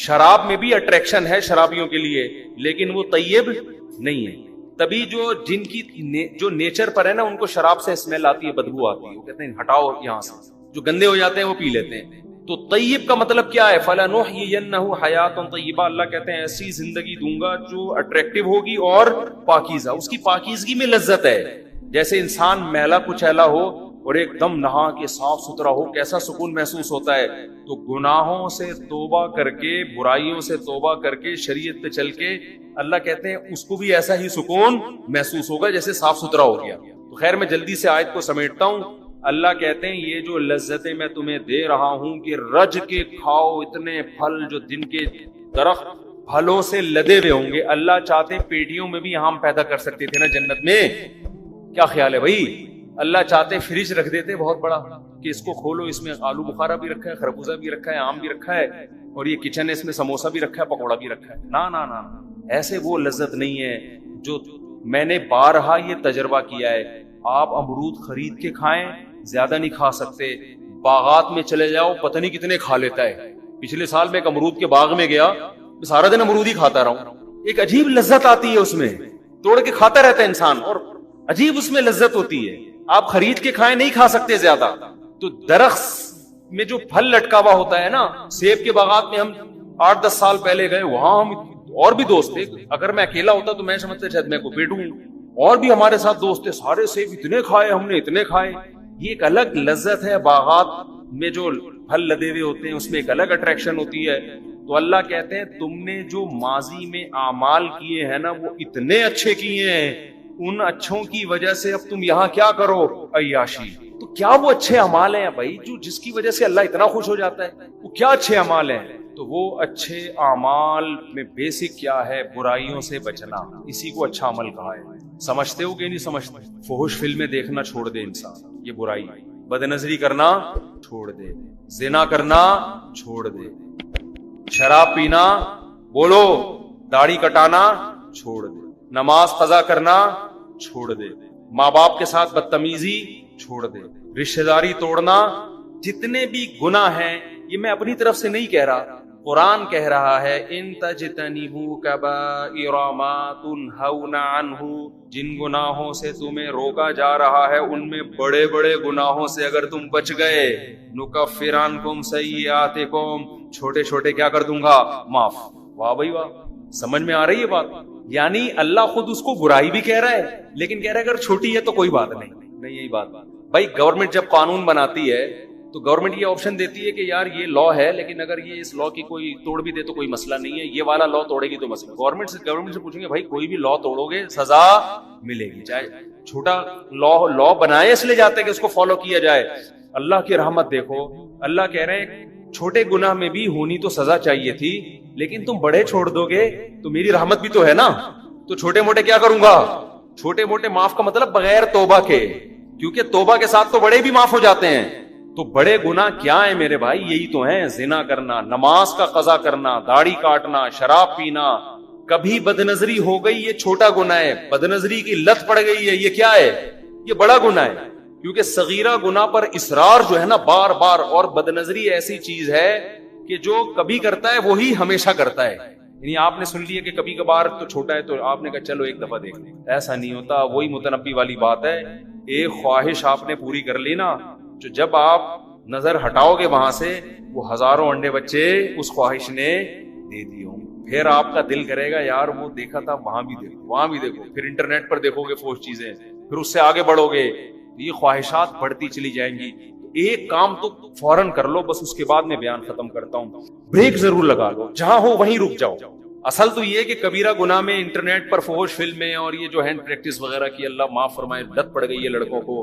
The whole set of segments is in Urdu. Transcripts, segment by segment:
شراب میں بھی اٹریکشن ہے شرابیوں کے لیے، لیکن وہ طیب نہیں ہے. تبھی جن کی جو نیچر پر ہے نا، ان کو شراب سے اسمیل آتی ہے، بدبو آتی ہے، وہ کہتے ہیں ہٹاؤ یہاں سے. جو گندے ہو جاتے ہیں وہ پی لیتے ہیں. تو طیب کا مطلب کیا ہے؟ فَلَنُحْيِيَنَّهُ حَيَاةً طَيِّبَةً. اللہ کہتے ہیں ایسی زندگی دوں گا جو اٹریکٹیو ہوگی اور پاکیزہ. اس کی پاکیزگی میں لذت ہے. جیسے انسان میلا کچیلا ہو اور ایک دم نہا کے صاف ستھرا ہو، کیسا سکون محسوس ہوتا ہے. تو گناہوں سے توبہ کر کے، برائیوں سے توبہ کر کے، شریعت پہ چل کے، اللہ کہتے ہیں اس کو بھی ایسا ہی سکون محسوس ہوگا جیسے صاف ستھرا ہو گیا. تو خیر میں جلدی سے آیت کو سمیٹتا ہوں. اللہ کہتے ہیں یہ جو لذتیں میں تمہیں دے رہا ہوں کہ رج کے کھاؤ اتنے پھل جو جن کے درخت پھلوں سے لدے ہوئے ہوں گے. اللہ چاہتے پیٹیوں میں بھی آم پیدا کر سکتے تھے نا جنت میں. کیا خیال ہے بھائی؟ اللہ چاہتے فریج رکھ دیتے بہت بڑا کہ اس کو کھولو، اس میں آلو بخارا بھی رکھا ہے، خربوزہ بھی رکھا ہے، آم بھی رکھا ہے، اور یہ کچن ہے اس میں سموسہ بھی رکھا ہے، پکوڑا بھی رکھا ہے. نا نا نا، ایسے وہ لذت نہیں ہے جو میں نے بارہا یہ تجربہ کیا ہے. آپ امرود خرید کے کھائیں، زیادہ نہیں کھا سکتے. باغات میں چلے جاؤ، پتہ نہیں کتنے کھا لیتا ہے. پچھلے سال میں ایک امرود کے باغ میں گیا، سارا دن امرود ہی کھاتا رہا ہوں. ایک عجیب لذت آتی ہے اس میں، توڑ کے کھاتا رہتا ہے انسان، اور عجیب اس میں لذت ہوتی ہے. آپ خرید کے کھائیں نہیں کھا سکتے زیادہ. تو درخت میں جو پھل لٹکا ہوا ہوتا ہے نا، سیب کے باغات میں ہم 8-10 سال پہلے گئے، وہاں ہم اور بھی دوست تھے. اگر میں اکیلا ہوتا تو میں سمجھتا شاید میں کو پیٹوں. اور بھی ہمارے ساتھ دوست تھے، سارے سیب اتنے کھائے ہم نے، اتنے کھائے. یہ ایک الگ لذت ہے. باغات میں جو پھل لدے ہوئے ہوتے ہیں اس میں ایک الگ اٹریکشن ہوتی ہے. تو اللہ کہتے ہیں تم نے جو ماضی میں اعمال کیے ہیں نا، وہ اتنے اچھے کیے ہیں، ان اچھوں کی وجہ سے اب تم یہاں کیا کرو؟ عیاشی. تو کیا وہ اچھے اعمال ہیں بھائی جو جس کی وجہ سے اللہ اتنا خوش ہو جاتا ہے؟ وہ کیا اچھے اعمال ہیں؟ تو وہ اچھے اعمال میں بیسک کیا ہے؟ برائیوں سے بچنا. اسی کو اچھا عمل کہا ہے. سمجھتے ہو کہ نہیں سمجھتے؟ فحش فلمیں دیکھنا چھوڑ دے انسان، یہ برائی. بد نظری کرنا چھوڑ دے، زنا کرنا چھوڑ دے، شراب پینا، بولو، داڑھی کٹانا چھوڑ دے، نماز قضا کرنا چھوڑ دے، ماں باپ کے ساتھ بدتمیزی چھوڑ دے، رشتہ داری توڑنا. جتنے بھی گناہ ہیں، یہ میں اپنی طرف سے نہیں کہہ رہا، قرآن کہہ رہا ہے ان تجتنبوا کبائر ما تنہون عنہ. جن گناہوں سے تمہیں روکا جا رہا ہے ان میں بڑے بڑے گناہوں سے اگر تم بچ گئے، نکفر عنکم سیئاتکم، چھوٹے چھوٹے کیا کر دوں گا؟ معاف. واہ بھائی واہ، سمجھ میں آ رہی ہے بات؟ یعنی اللہ خود اس کو برائی بھی کہہ رہا ہے، لیکن کہہ رہا ہے اگر چھوٹی ہے تو کوئی بات نہیں. یہی بات بھائی، گورنمنٹ جب قانون بناتی ہے تو گورنمنٹ یہ آپشن دیتی ہے کہ یار یہ لا ہے، لیکن اگر یہ اس لا کی کوئی توڑ بھی دے تو کوئی مسئلہ نہیں ہے، یہ والا لا توڑے گی تو مسئلہ. گورنمنٹ سے پوچھیں گے بھائی کوئی بھی لا توڑو گے سزا ملے گی، چاہے چھوٹا لا بنائے اس لیے جاتے کہ اس کو فالو کیا جائے. اللہ کی رحمت دیکھو، اللہ کہہ رہے ہیں چھوٹے گناہ میں بھی ہونی تو سزا چاہیے تھی، لیکن تم بڑے چھوڑ دو گے تو میری رحمت بھی تو ہے نا. تو چھوٹے موٹے کیا کروں گا؟ چھوٹے موٹے معاف کا مطلب بغیر توبہ کے، کیونکہ توبہ کے ساتھ تو بڑے بھی معاف ہو جاتے ہیں. تو بڑے گناہ کیا ہیں میرے بھائی؟ یہی تو ہیں، زنا کرنا، نماز کا قضا کرنا، داڑھی کاٹنا، شراب پینا. کبھی بد نظری ہو گئی، یہ چھوٹا گناہ ہے. بد نظری کی لت پڑ گئی ہے، یہ کیا ہے؟ یہ بڑا گناہ ہے. کیونکہ صغیرہ گناہ پر اصرار جو ہے نا بار بار، اور بد نظری ایسی چیز ہے کہ جو کبھی کرتا ہے وہی ہمیشہ کرتا ہے. یعنی آپ نے سن لیا کہ کبھی کبھار تو چھوٹا ہے تو آپ نے کہا چلو ایک دفعہ دیکھ لیں، ایسا نہیں ہوتا. وہی متنبی والی بات ہے، ایک خواہش آپ نے پوری کر لی نا، جو جب آپ نظر ہٹاؤ گے وہاں سے، وہ ہزاروں انڈے بچے اس خواہش نے دے دی ہوں. پھر آپ کا دل کرے گا یار وہ دیکھا تھا، وہاں بھی دیکھو، وہاں بھی دیکھو. پھر انٹرنیٹ پر دیکھو گے فوش چیزیں، پھر اس سے آگے بڑھو گے، یہ خواہشات بڑھتی چلی جائیں گی. ایک کام تو فوراً کر لو، بس اس کے بعد میں بیان ختم کرتا ہوں. بریک ضرور لگا لو، جہاں ہو وہیں رک جاؤ. اصل تو یہ کہ کبیرہ گناہ میں انٹرنیٹ پر فحش فلمیں اور یہ جو ہینڈ پریکٹس وغیرہ کی اللہ معاف فرمائے لت پڑ گئی ہے لڑکوں کو،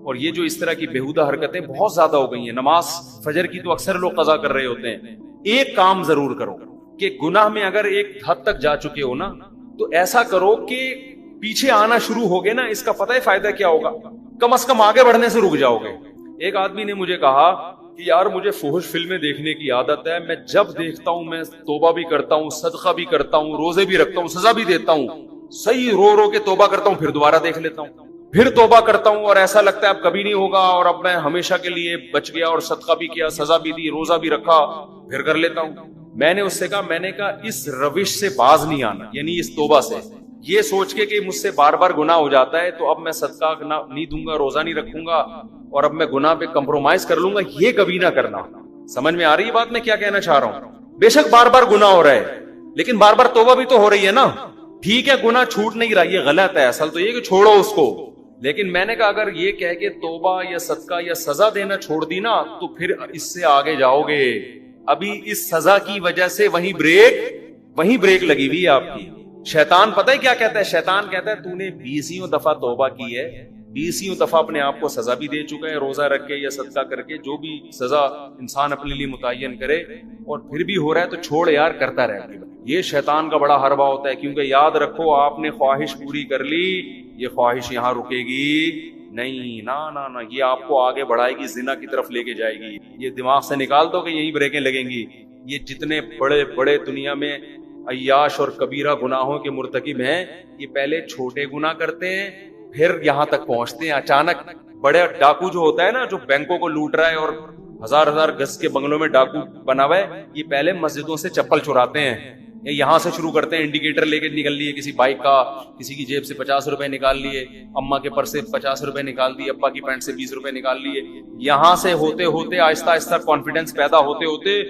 اور یہ جو اس طرح کی بےہودہ حرکتیں بہت زیادہ ہو گئی ہیں. نماز فجر کی تو اکثر لوگ قضا کر رہے ہوتے ہیں. ایک کام ضرور کرو کہ گناہ میں اگر ایک حد تک جا چکے ہو نا، تو ایسا کرو کہ پیچھے آنا شروع ہو گے نا، اس کا پتہ ہے فائدہ کیا ہوگا؟ کم از کم آگے بڑھنے سے رک جاؤ گے. ایک آدمی نے مجھے کہا کہ یار مجھے فحش فلمیں دیکھنے کی عادت ہے، میں جب دیکھتا ہوں میں توبہ بھی کرتا ہوں، صدقہ بھی کرتا ہوں، روزے بھی رکھتا ہوں، سزا بھی دیتا ہوں، صحیح رو رو کے توبہ کرتا ہوں، پھر دوبارہ دیکھ لیتا ہوں، پھر توبہ کرتا ہوں، اور ایسا لگتا ہے اب کبھی نہیں ہوگا، اور اب میں ہمیشہ کے لیے بچ گیا، اور صدقہ بھی کیا، سزا بھی دی، روزہ بھی رکھا، پھر کر لیتا ہوں. میں نے اس سے کہا، میں نے کہا اس روش سے باز نہیں آنا، یعنی اس توبہ سے، یہ سوچ کے کہ مجھ سے بار بار گناہ ہو جاتا ہے تو اب میں صدقہ نہیں دوں گا، روزہ نہیں رکھوں گا اور اب میں گناہ پہ کمپرومائز کر لوں گا، یہ کبھی نہ کرنا۔ سمجھ میں آ رہی ہے بات میں کیا کہنا چاہ رہا ہوں؟ بے شک بار بار گناہ ہو رہا ہے لیکن بار بار توبہ بھی تو ہو رہی ہے نا۔ ٹھیک ہے گناہ چھوٹ نہیں رہا، یہ غلط ہے، اصل تو یہ کہ چھوڑو اس کو، لیکن میں نے کہا اگر یہ کہہ کے توبہ یا صدقہ یا سزا دینا چھوڑ دی نا تو پھر اس سے آگے جاؤ گے۔ ابھی اس سزا کی وجہ سے وہیں بریک لگی ہوئی ہے آپ کی۔ شیطان پتہ ہے کیا کہتا ہے؟ شیطان کہتا ہے تو نے 20 دفعہ توبہ کی ہے، 20 دفعہ اپنے آپ کو سزا بھی دے چکا ہے، روزہ رکھ کے یا صدقہ کر کے، جو بھی سزا انسان اپنے لیے متعین کرے، اور پھر بھی ہو رہا ہے تو چھوڑ یار، کرتا رہے۔ یہ شیطان کا بڑا حربہ ہوتا ہے، کیونکہ یاد رکھو آپ نے خواہش پوری کر لی، یہ خواہش یہاں رکے گی نہیں، نہ یہ آپ کو آگے بڑھائے گی، زنا کی طرف لے کے جائے گی۔ یہ دماغ سے نکال دو کہ یہی بریکیں لگیں گی۔ یہ جتنے بڑے بڑے دنیا میں عیاش اور کبیرہ گناہوں کے مرتکب ہیں، یہ پہلے چھوٹے گناہ کرتے ہیں پھر یہاں تک پہنچتے ہیں۔ اچانک بڑے ڈاکو جو ہوتا ہے نا، جو بینکوں کو لوٹ رہا ہے اور ہزار گز کے بنگلوں میں ڈاکو بنا ہوا ہے، یہ پہلے مسجدوں سے چپل چراتے ہیں، یہاں سے شروع کرتے ہیں، انڈیکیٹر لے کے نکل لیے کسی بائک کا، کسی کی جیب سے 50 روپے نکال لیے، اماں کے پرس سے 50 روپے نکال دیے، ابا کی پینٹ سے 20 روپے نکال لیے، یہاں سے ہوتے ہوتے آہستہ آہستہ کانفیڈنس پیدا ہوتے ہوتے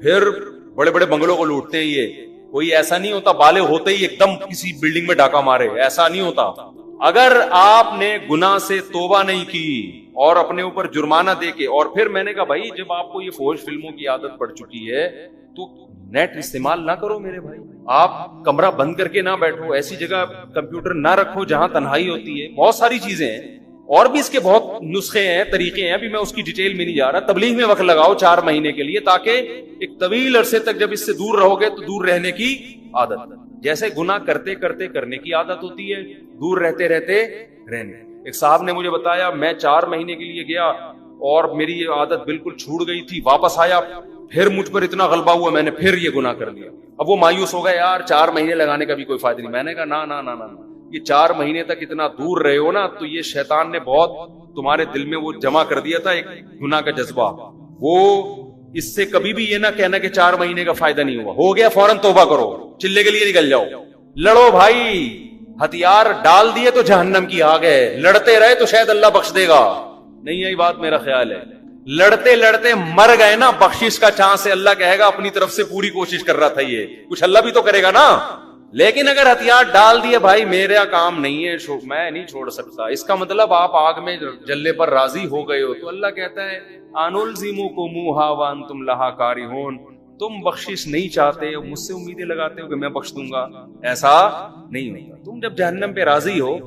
پھر بڑے بڑے بنگلوں کو لوٹتے ہیں۔ یہ کوئی ایسا نہیں ہوتا بالغ ہوتے ہی ایک دم کسی بلڈنگ میں ڈاکہ مارے، ایسا نہیں ہوتا۔ اگر آپ نے گناہ سے توبہ نہیں کی اور اپنے اوپر جرمانہ دے کے، اور پھر میں نے کہا بھائی جب آپ کو یہ فوج فلموں کی عادت پڑ چکی ہے تو نیٹ استعمال نہ کرو میرے بھائی، آپ کمرہ بند کر کے نہ بیٹھو، ایسی جگہ کمپیوٹر نہ رکھو جہاں تنہائی ہوتی ہے، بہت ساری چیزیں ہیں، اور بھی اس کے بہت نسخے ہیں، طریقے ہیں، ابھی میں اس کی ڈیٹیل میں نہیں جا رہا۔ تبلیغ میں وقت لگاؤ 4 مہینے کے لیے، تاکہ ایک طویل عرصے تک جب اس سے دور رہو گے تو دور رہنے کی عادت، جیسے گناہ کرتے کرتے کرنے کی عادت ہوتی ہے، دور رہتے رہتے رہنے۔ ایک صاحب نے مجھے بتایا میں 4 مہینے کے لیے گیا اور میری یہ عادت بالکل چھوٹ گئی تھی، واپس آیا پھر مجھ پر اتنا غلبہ ہوا میں نے پھر یہ گناہ کر لیا۔ اب وہ مایوس ہو گیا، یار 4 مہینے لگانے کا بھی کوئی فائدہ نہیں۔ میں نے کہا نہ، یہ 4 مہینے تک اتنا دور رہے ہو نا تو یہ شیطان نے بہت تمہارے دل میں وہ جمع کر دیا تھا ایک گناہ کا جذبہ، وہ اس سے کبھی بھی یہ نہ کہنا کہ 4 مہینے کا فائدہ نہیں ہوا، ہو گیا فوراً توبہ کرو، چلے کے لیے نکل جاؤ، لڑو بھائی، ہتھیار ڈال دیے تو جہنم کی آگ ہے، لڑتے رہے تو شاید اللہ بخش دے گا۔ نہیں یہی بات میرا خیال ہے، لڑتے لڑتے مر گئے نا، بخشش کا چانس ہے، اللہ کہے گا اپنی طرف سے پوری کوشش کر رہا تھا، یہ کچھ اللہ بھی تو کرے گا نا۔ لیکن اگر ہتھیار ڈال دیے بھائی میرا کام نہیں ہے، میں نہیں چھوڑ سکتا، اس کا مطلب آپ آگ میں جلنے پر راضی ہو گئے ہو، تو اللہ کہتا ہے انلزمکموہا وانتم لہا کارہون، تم بخشش نہیں چاہتے، مجھ سے امیدیں لگاتے ہو کہ میں بخش دوں گا، ایسا نہیں ہوگا۔ تم جب جہنم پہ راضی ہو،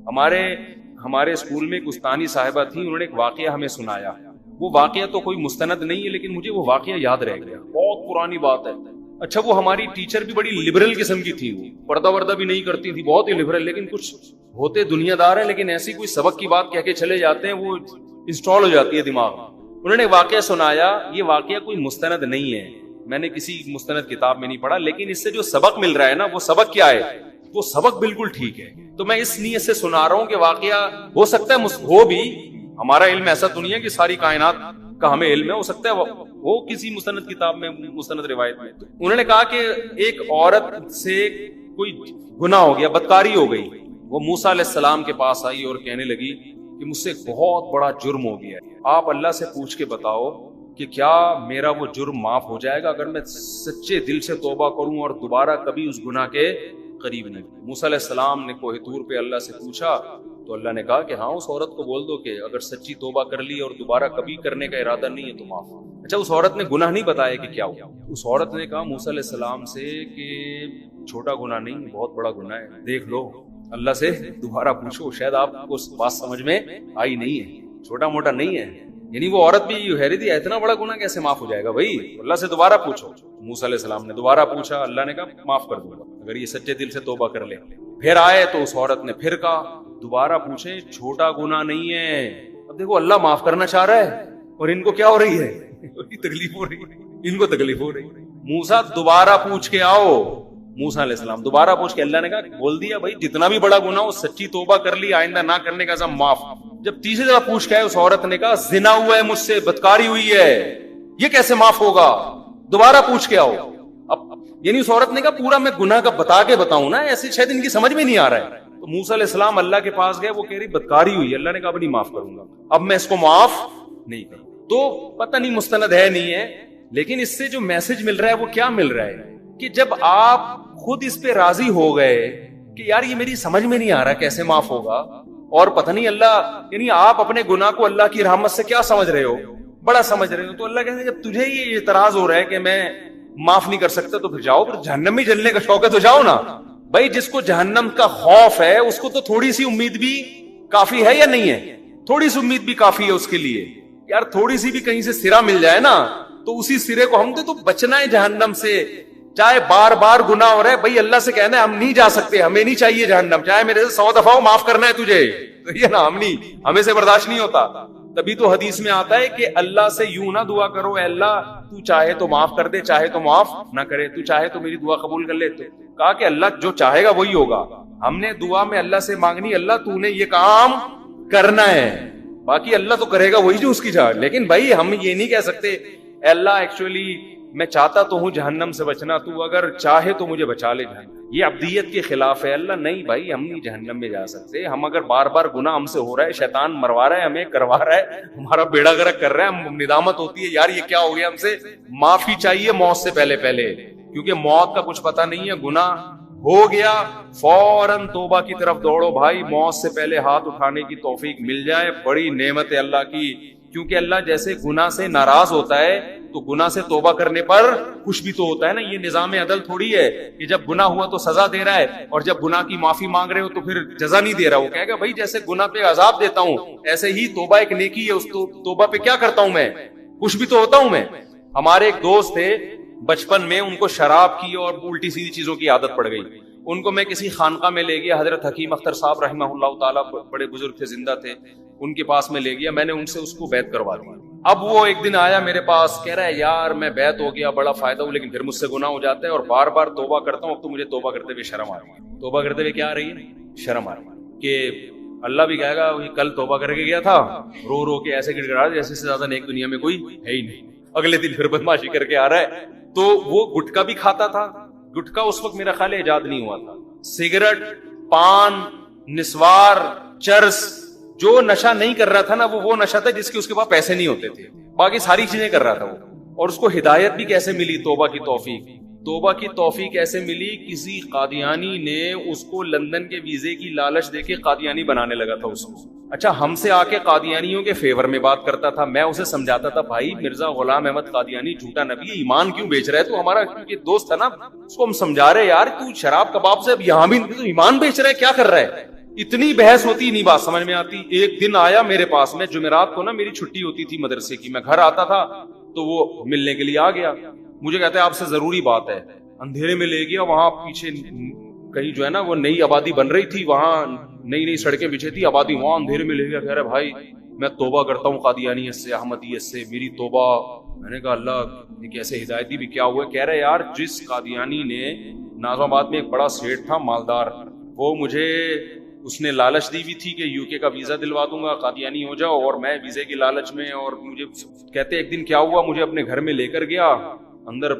ہمارے اسکول میں ایک استانی صاحبہ تھی، انہوں نے ایک واقعہ ہمیں سنایا، وہ واقعہ تو کوئی مستند نہیں ہے لیکن مجھے وہ واقعہ یاد رہ گیا، بہت پرانی بات ہے۔ اچھا وہ ہماری ٹیچر بھی بڑی لبرل قسم کی تھی، وہ پردہ وردہ بھی نہیں کرتی تھی، بہت ہی لبرل، لیکن کچھ ہوتے دنیا دار ہیں لیکن ایسی کوئی سبق کی بات کہہ کے چلے جاتے ہیں، وہ انسٹال ہو جاتی ہے دماغ میں۔ انہوں نے واقعہ سنایا، یہ واقعہ کوئی مستند نہیں ہے، میں نے کسی مستند کتاب میں نہیں پڑھا، لیکن اس سے جو سبق مل رہا ہے نا، وہ سبق کیا ہے؟ وہ سبق بالکل ٹھیک ہے۔ تو میں اس نیت سے سنا رہا ہوں کہ واقعہ ہو سکتا ہے ہو بھی، ہمارا علم ایسا تو نہیں ہے کہ ساری کائنات کا ہمیں علم ہے، ہو سکتا ہے وہ کسی مستند کتاب میں، مستند روایت میں۔ انہوں نے کہا کہ ایک عورت سے کوئی گناہ ہو گیا، بدکاری ہو گئی، وہ موسیٰ علیہ السلام کے پاس آئی اور کہنے لگی کہ مجھ سے بہت بڑا جرم ہو گیا ہے، آپ اللہ سے پوچھ کے بتاؤ کہ کیا میرا وہ جرم معاف ہو جائے گا اگر میں سچے دل سے توبہ کروں اور دوبارہ کبھی اس گناہ کے قریب نہیں۔ موسیٰ علیہ السلام نے کوہ طور پہ اللہ سے پوچھا تو اللہ نے کہا کہ ہاں اس عورت کو بول دو کہ اگر سچی توبہ کر لی اور دوبارہ کبھی کرنے کا ارادہ نہیں ہے تو معاف۔ اچھا اس عورت نے گناہ نہیں بتایا کہ کیا ہوا، اس عورت نے کہا موسیٰ علیہ السلام سے کہ چھوٹا گناہ نہیں، بہت بڑا گناہ ہے، دیکھ لو اللہ سے دوبارہ پوچھو، شاید آپ کو بات سمجھ میں آئی نہیں ہے، چھوٹا موٹا نہیں ہے۔ یعنی وہ عورت بھی حیرت تھی، اتنا بڑا گناہ کیسے معاف ہو جائے گا بھائی، اللہ سے دوبارہ پوچھو۔ موسیٰ علیہ السلام نے دوبارہ پوچھا، اللہ نے کہا معاف کر دوں گا اگر یہ سچے دل سے توبہ کر لے۔ پھر آئے تو اس عورت نے پھر کہا دوبارہ پوچھیں، چھوٹا گناہ نہیں ہے۔ اب دیکھو اللہ معاف کرنا چاہ رہا ہے اور ان کو کیا ہو رہی ہے، تکلیف ہو رہی ہے، ان کو تکلیف ہو رہی ہے۔ موسیٰ دوبارہ پوچھ کے آؤ، موسیٰ علیہ السلام دوبارہ پوچھ کے، اللہ نے کہا بول دیا بھائی جتنا بھی بڑا گناہ ہو سچی توبہ کر لی، آئندہ نہ کرنے کا عزم معاف۔ جب تیسری دفعہ پوچھ کے آئے اس عورت نے کہا زنا ہوا ہے مجھ سے، بدکاری ہوئی ہے، یہ کیسے معاف ہوگا، دوبارہ پوچھ کے آؤ۔ یعنی اس عورت نے کہا پورا میں گناہ کا بتا کے بتاؤں نا, ایسے شاید ان کی سمجھ میں نہیں آ رہا ہے. تو موسیٰ علیہ السلام اللہ کے پاس گئے, وہ کہہ رہی بدکاری ہوئی. اللہ نے کہا اب نہیں معاف کروں گا, اب میں اس کو معاف نہیں کروں. تو پتہ نہیں مستند ہے نہیں ہے, لیکن اس سے جو میسج مل رہا ہے وہ کیا مل رہا ہے کہ جب آپ خود اس پہ راضی ہو گئے کہ یار یہ میری سمجھ میں نہیں آ رہا کیسے معاف ہوگا, اور پتہ نہیں اللہ, یعنی آپ اپنے گناہ کو اللہ کی رحمت سے کیا سمجھ رہے ہو, بڑا سمجھ رہے ہو, تو اللہ کہتے ہیں جب تجھے یہ اعتراض ہو رہا ہے کہ میں معاف نہیں کر سکتا تو پھر جاؤ, پھر جہنم میں جلنے کا شوق ہے تو جاؤ نا بھائی. جس کو جہنم کا خوف ہے اس کو تو تھوڑی سی امید بھی کافی ہے یا نہیں ہے؟ تھوڑی سی امید بھی کافی ہے اس کے لیے. یار تھوڑی سی بھی کہیں سے سرا مل جائے نا تو اسی سرے کو ہم تو بچنا ہے جہنم سے. چاہے بار بار گناہ ہو رہا ہے بھائی, اللہ سے کہنا ہے ہم نہیں جا سکتے, ہمیں نہیں چاہیے جہنم, چاہے میرے سے 100 دفعہ معاف کرنا ہے تجھے, یہ نا ہم نہیں, ہمیں سے برداشت نہیں ہوتا. تبھی تو حدیث میں آتا ہے کہ اللہ سے یوں نہ دعا کرو اے اللہ تو چاہے تو معاف کر دے, چاہے تو معاف نہ کرے, تو چاہے تو میری دعا قبول کر لے. تو کہا کہ اللہ جو چاہے گا وہی ہوگا. ہم نے دعا میں اللہ سے مانگنی اللہ تو نے یہ کام کرنا ہے, باقی اللہ تو کرے گا وہی جو اس کی چاہ. لیکن بھائی ہم یہ نہیں کہہ سکتے اے اللہ ایکچولی میں چاہتا تو ہوں جہنم سے بچنا, تو اگر چاہے تو مجھے بچا لے جہنم. یہ عبدیت کے خلاف ہے. اللہ نہیں بھائی ہم نہیں جہنم میں جا سکتے. ہم اگر بار بار گناہ ہم سے ہو رہا ہے, شیطان مروا رہا ہے ہمیں, کروا رہا ہے, ہمارا بیڑا گرک کر رہا ہے, ہم ندامت ہوتی ہے یار یہ کیا ہو گیا ہم سے, معافی چاہیے موت سے پہلے پہلے, کیونکہ موت کا کچھ پتہ نہیں ہے. گناہ ہو گیا فوراً توبہ کی طرف دوڑو بھائی, موت سے پہلے ہاتھ اٹھانے کی توفیق مل جائے, بڑی نعمت ہے اللہ کی. کیونکہ اللہ جیسے گناہ سے ناراض ہوتا ہے تو گناہ سے توبہ کرنے پر خوش بھی تو ہوتا ہے نا. یہ نظام عدل تھوڑی ہے کہ جب گناہ ہوا تو سزا دے رہا ہے اور جب گناہ کی معافی مانگ رہے ہو تو پھر جزا نہیں دے رہا. وہ کہے گا بھائی جیسے گناہ پہ عذاب دیتا ہوں ایسے ہی توبہ ایک نیکی ہے, اس توبہ پہ کیا کرتا ہوں میں, خوش بھی تو ہوتا ہوں میں. ہمارے ایک دوست تھے بچپن میں, ان کو شراب کی اور الٹی سیدھی چیزوں کی عادت پڑ گئی. ان کو میں کسی خانقاہ میں لے گیا, حضرت حکیم اختر صاحب رحمہ اللہ تعالیٰ بڑے بزرگ تھے, زندہ تھے, ان کے پاس میں لے گیا, میں نے ان سے اس کو بیعت کروا دی. اب وہ ایک دن آیا میرے پاس, کہہ رہا ہے یار میں بیعت ہو گیا, بڑا فائدہ ہو, لیکن پھر مجھ سے گناہ ہو جاتا ہے اور بار بار توبہ کرتا ہوں, اب تو مجھے توبہ کرتے ہوئے شرم آ رہی ہے. توبہ کرتے ہوئے کیا آ رہی ہے, شرم آ رہی ہے کہ اللہ بھی کہے گا کل توبہ کر کے گیا تھا, رو رو کے ایسے گڑ گڑا جیسے سے زیادہ نیک دنیا میں کوئی ہے ہی نہیں, اگلے دن پھر بدماشی کر کے آ رہا ہے. تو وہ گٹکا بھی کھاتا تھا, گٹکا اس وقت میرا خیال ایجاد نہیں ہوا تھا, سگریٹ, پان, نسوار, چرس, جو نشہ نہیں کر رہا تھا نا وہ نشہ تھا جس کے اس کے پاس پیسے نہیں ہوتے تھے, باقی ساری چیزیں کر رہا تھا وہ. اور اس کو ہدایت بھی کیسے ملی, توبہ کی توفیق. توبہ کی توفیق کیسے ملی, کسی قادیانی نے اس کو لندن کے ویزے کی لالچ دے کے قادیانی بنانے لگا تھا اس کو. اچھا ہم سے آ کے قادیانیوں کے فیور میں بات کرتا تھا, میں اسے سمجھاتا تھا بھائی مرزا غلام احمد قادیانی جھوٹا نبی, ایمان کیوں بیچ رہا ہے تو, ہمارا یہ دوست تھا نا, اس کو ہم سمجھا رہے یار تو شراب کباب سے اب یہاں بھی تو ایمان بیچ رہا ہے, کیا کر رہا ہے. اتنی بحث ہوتی, نہیں بات سمجھ میں آتی. ایک دن آیا میرے پاس میں, جمعرات کو نا میری چھٹی ہوتی تھی مدرسے کی, میں گھر آتا تھا تو وہ ملنے کے لیے آ گیا. مجھے کہتا ہے آپ سے ضروری بات ہے. اندھیرے میں لے گیا, وہاں پیچھے کہیں جو ہے نا وہ نئی آبادی بن رہی تھی, وہاں نئی سڑکیں بچھی تھی, آبادی وہاں اندھیرے میں لے گیا. کہہ رہا بھائی میں توبہ کرتا ہوں قادیانیت سے, احمدیت سے, میری توبہ. میں نے کہا اللہ یہ کیسے ہدایتی بھی کیا ہوا ہے. کہہ رہے یار جس قادیانی نے, ناظم آباد میں ایک بڑا سیٹ تھا مالدار, وہ مجھے اس نے لالچ دی ہوئی تھی کہ یو کے کا ویزا دلوا دوں گا, قادیانی ہو جاؤ, اور میں ویزے کی لالچ میں, اور مجھے کہتے ایک دن کیا ہوا, مجھے اپنے گھر میں لے کر گیا, اندر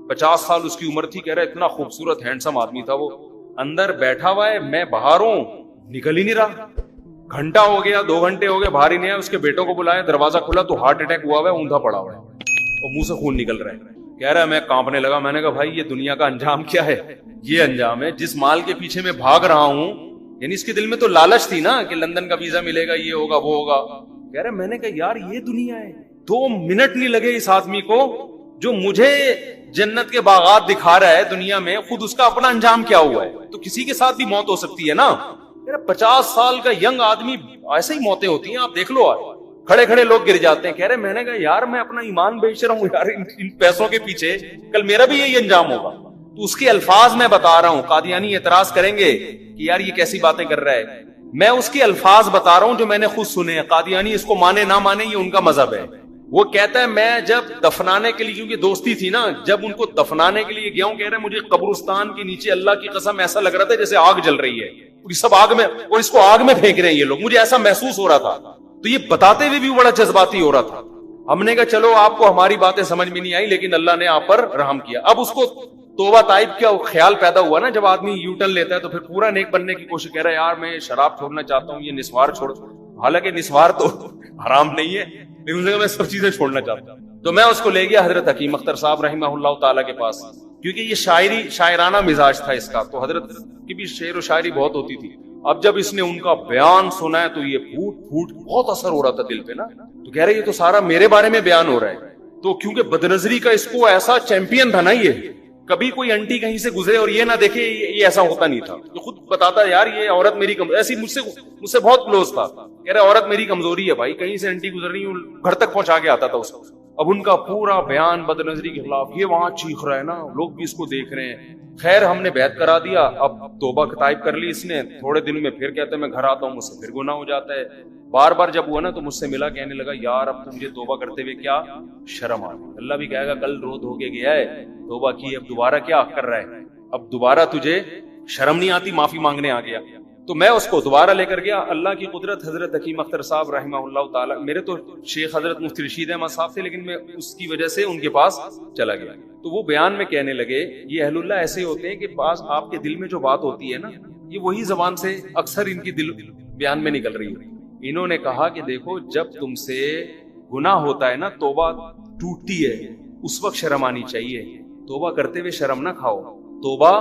50 سال اس کی عمر تھی. کہہ رہا اتنا خوبصورت ہینڈسم آدمی تھا وہ, اندر بیٹھا ہوا ہے, میں باہر ہوں, نکل ہی نہیں رہا. گھنٹہ ہو گیا, 2 گھنٹے ہو گئے, باہر ہی نہیں آیا. اس کے بیٹوں کو بلایا, دروازہ کھلا تو ہارٹ اٹیک ہوا ہوا ہے, اوندا پڑا ہوا ہے اور منہ سے خون نکل رہا ہے. کہہ رہا ہے میں کانپنے لگا. میں نے کہا بھائی یہ دنیا کا انجام کیا ہے, یہ انجام ہے جس مال کے پیچھے میں بھاگ رہا ہوں. یعنی اس کے دل میں تو لالچ تھی نا کہ لندن کا ویزا ملے گا, یہ ہوگا وہ ہوگا. کہہ رہا میں نے کہا یار یہ دنیا ہے. 2 منٹ نہیں لگے اس آدمی کو جو مجھے جنت کے باغات دکھا رہا ہے دنیا میں, خود اس کا اپنا انجام کیا ہوا ہے. تو کسی کے ساتھ بھی موت ہو سکتی ہے نا. 50 سال کا ینگ آدمی, ایسے ہی موتیں ہوتی ہیں, آپ دیکھ لو, کھڑے کھڑے لوگ گر جاتے ہیں. کہہ رہے میں نے کہا یار میں اپنا ایمان بیچ رہا ہوں یار ان پیسوں کے پیچھے, کل میرا بھی یہی انجام ہوگا. تو اس کے الفاظ میں بتا رہا ہوں. قادیانی اعتراض کریں گے کہ یار یہ کیسی باتیں کر رہا ہے, میں اس کے الفاظ بتا رہا ہوں جو میں نے خود سنے ہیں. قادیانی اس کو مانے نہ مانے یہ ان کا مذہب ہے. وہ کہتا ہے میں جب دفنانے کے لیے, کیونکہ دوستی تھی نا, جب ان کو دفنانے کے لیے گیا ہوں, کہہ رہے مجھے قبرستان کے نیچے اللہ کی قسم ایسا لگ رہا تھا جیسے آگ جل رہی ہے, سب آگ میں, اور اس کو آگ میں پھینک رہے ہیں یہ لوگ, مجھے ایسا محسوس ہو رہا تھا. تو یہ بتاتے ہوئے بھی بڑا جذباتی ہو رہا تھا. ہم نے کہا چلو آپ کو ہماری باتیں سمجھ میں نہیں آئی, لیکن اللہ نے آپ پر رحم کیا. اب اس کو توبہ طائب کیا خیال پیدا ہوا نا جب آدمی یو ٹرن لیتا ہے تو پھر پورا نیک بننے کی کوشش کر رہا ہے، یار میں شراب چھوڑنا چاہتا ہوں، یہ نسوار چھوڑ، حالانکہ نسوار تو حرام نہیں ہے لیکن میں سب چیزیں چھوڑنا چاہتا ہوں۔ تو میں اس کو لے گیا حضرت حکیم اختر صاحب رحمہ اللہ تعالیٰ کے پاس، کیونکہ یہ شاعرانہ مزاج تھا اس کا، تو حضرت کی بھی شعر و شاعری بہت ہوتی تھی۔ اب جب اس نے ان کا بیان سنا ہے تو یہ پھوٹ پھوٹ بہت اثر ہو رہا تھا دل پہ نا، تو کہہ رہے یہ تو سارا میرے بارے میں بیان ہو رہا ہے۔ تو کیونکہ بدنظری کا اس کو ایسا چیمپئن تھا نا، یہ کبھی کوئی انٹی کہیں سے گزرے اور یہ نہ دیکھے، یہ ایسا ہوتا نہیں تھا، تو خود بتاتا یار یہ عورت میری ایسی مجھ سے بہت کلوز تھا، کہہ رہے عورت میری کمزوری ہے بھائی، کہیں سے انٹی گزر رہی ہوں گھر تک پہنچا کے آتا تھا اس کو۔ اب ان کا پورا بیان بدنظری کے خلاف، یہ وہاں چیخ رہا ہے نا، لوگ بھی اس کو دیکھ رہے ہیں۔ خیر ہم نے بیعت کرا دیا، اب توبہ طائب کر لی اس نے، تھوڑے دنوں میں پھر کہتے ہیں میں گھر آتا ہوں، مجھ سے پھر گناہ ہو جاتا ہے۔ بار بار جب ہوا نا تو مجھ سے ملا، کہنے لگا یار اب تو مجھے توبہ کرتے ہوئے کیا شرم آ گئی، اللہ بھی کہے گا کل رو دھو کے گیا ہے، توبہ کی، اب دوبارہ کیا کر رہا ہے، اب دوبارہ تجھے شرم نہیں آتی، معافی مانگنے آ گیا۔ تو میں اس کو دوبارہ لے کر گیا، اللہ کی قدرت حضرت حکیم اختر صاحب رحمہ اللہ تعالیٰ، میرے تو شیخ حضرت مفتی رشید احمد صاحب تھے لیکن میں اس کی وجہ سے ان کے پاس چلا گیا، تو وہ بیان میں کہنے لگے یہ اہل اللہ ایسے ہوتے ہیں کہ بعض آپ کے دل میں جو بات ہوتی ہے نا، یہ وہی زبان سے اکثر ان کی دل بیان میں نکل رہی ہے۔ انہوں نے کہا کہ دیکھو جب تم سے گناہ ہوتا ہے نا، توبہ ٹوٹتی ہے، اس وقت شرم آنی چاہیے، توبہ کرتے ہوئے شرم نہ کھاؤ، توبہ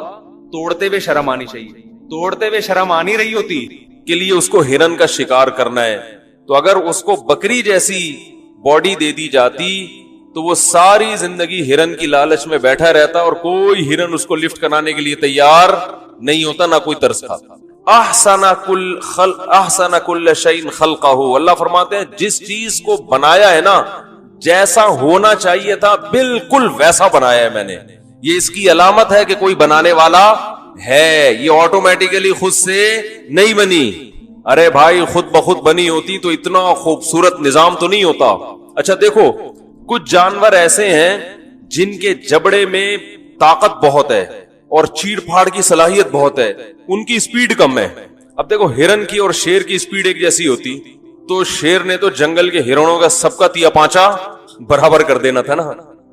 توڑتے ہوئے شرم آنی چاہیے، توڑتے ہوئے شرم آنی رہی ہوتی کے لیے اس کو ہرن کا شکار کرنا ہے، تو اگر اس کو بکری جیسی باڈی دے دی جاتی تو وہ ساری زندگی ہرن کی لالچ میں بیٹھا رہتا اور کوئی ہرن اس کو لفٹ کرانے کے لیے تیار نہیں ہوتا، نہ کوئی ترس کھاتا۔ احسن کل شیء خلقہ، اللہ فرماتے ہیں جس چیز کو بنایا ہے نا، جیسا ہونا چاہیے تھا بالکل ویسا بنایا ہے میں نے۔ یہ اس کی علامت ہے کہ کوئی بنانے والا ہے، یہ آٹومیٹیکلی خود سے نہیں بنی، ارے بھائی خود بخود بنی ہوتی تو اتنا خوبصورت نظام تو نہیں ہوتا۔ اچھا دیکھو کچھ جانور ایسے ہیں جن کے جبڑے میں طاقت بہت ہے اور چیڑ پھاڑ کی صلاحیت بہت ہے، ان کی سپیڈ کم ہے۔ اب دیکھو ہرن کی اور شیر کی سپیڈ ایک جیسی ہوتی تو شیر نے تو جنگل کے ہرنوں کا سب کا تیا پانچا برابر کر دینا تھا نا۔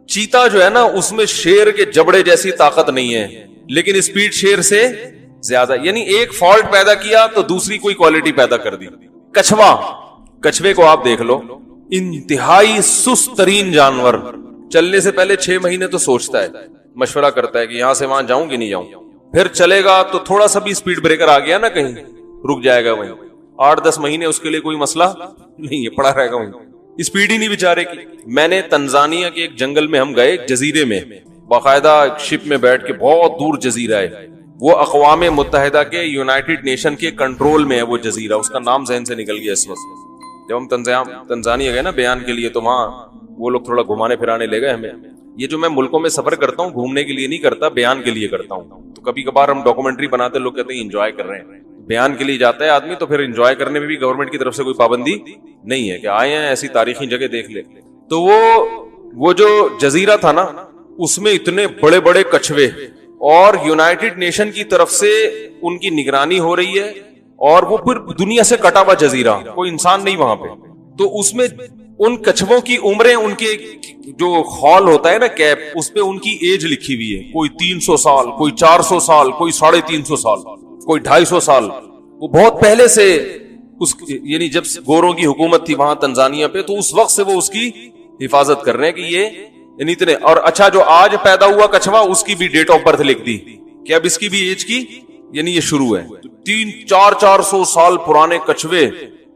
چیتا جو ہے نا اس میں شیر کے جبڑے جیسی طاقت نہیں ہے لیکن سپیڈ شیر سے زیادہ، یعنی ایک فالٹ پیدا کیا تو دوسری کوئی کوالٹی پیدا کر دی۔ کچھوا، کچھوے کو آپ دیکھ لو، انتہائی سست ترین جانور، چلنے سے پہلے 6 مہینے تو سوچتا ہے، مشورہ کرتا ہے کہ یہاں سے وہاں جاؤں کہ نہیں جاؤں، پھر چلے گا تو تھوڑا سا بھی سپیڈ بریکر آ گیا نا کہیں، رک جائے گا وہیں، 8-10 مہینے اس کے لیے کوئی مسئلہ نہیں ہے، پڑا رہے گا وہیں، سپیڈ ہی نہیں بیچارے کی۔ میں نے تنزانیہ کے ایک جنگل میں ہم گئے، ایک جزیرے میں، باقاعدہ شپ میں بیٹھ کے، بہت دور جزیرہ ہے وہ، اقوام متحدہ کے یونائٹڈ نیشن کے کنٹرول میں ہے وہ جزیرہ، اس کا نام ذہن سے نکل گیا اس وقت۔ جب ہم تنزانیہ گئے نا بیان کے لیے تو وہاں وہ لوگ تھوڑا گھمانے پھرانے لے گئے ہمیں۔ یہ جو میں ملکوں میں سفر کرتا ہوں گھومنے کے لیے نہیں کرتا، بیان کے لیے کرتا ہوں، تو کبھی کبھار ہم ڈاکومنٹری بناتے، لوگ کہتے ہیں انجوائے کر رہے ہیں، بیان کے لیے جاتا ہے آدمی تو پھر انجوائے کرنے میں بھی گورنمنٹ کی طرف سے کوئی پابندی نہیں ہے کہ آئے ہیں ایسی تاریخی جگہ دیکھ لے۔ تو وہ جو جزیرہ تھا نا اس میں اتنے بڑے بڑے کچھوے، اور یونائٹڈ نیشن کی طرف سے ان کی نگرانی ہو رہی ہے، اور وہ پھر دنیا سے کٹا ہوا جزیرہ، کوئی انسان نہیں وہاں پہ، تو اس میں ان کچھووں کی عمریں، ان کے جو خول ہوتا ہے نا کیپ، اس پہ ان کی ایج لکھی ہوئی ہے، کوئی 300 سال، کوئی 400 سال، کوئی 350 سال، کوئی 250 سال، وہ بہت پہلے سے اس، یعنی جب گوروں کی حکومت تھی وہاں تنزانیہ پہ، تو اس وقت سے وہ اس کی حفاظت کر رہے ہیں کہ یہ یعنی اتنے۔ اور اچھا جو آج پیدا ہوا کچھوا اس کی بھی ڈیٹ آف برتھ لکھ دی کہ اب اس کی بھی ایج کی، یعنی یہ شروع ہے، 300-400 سال پرانے کچھوے۔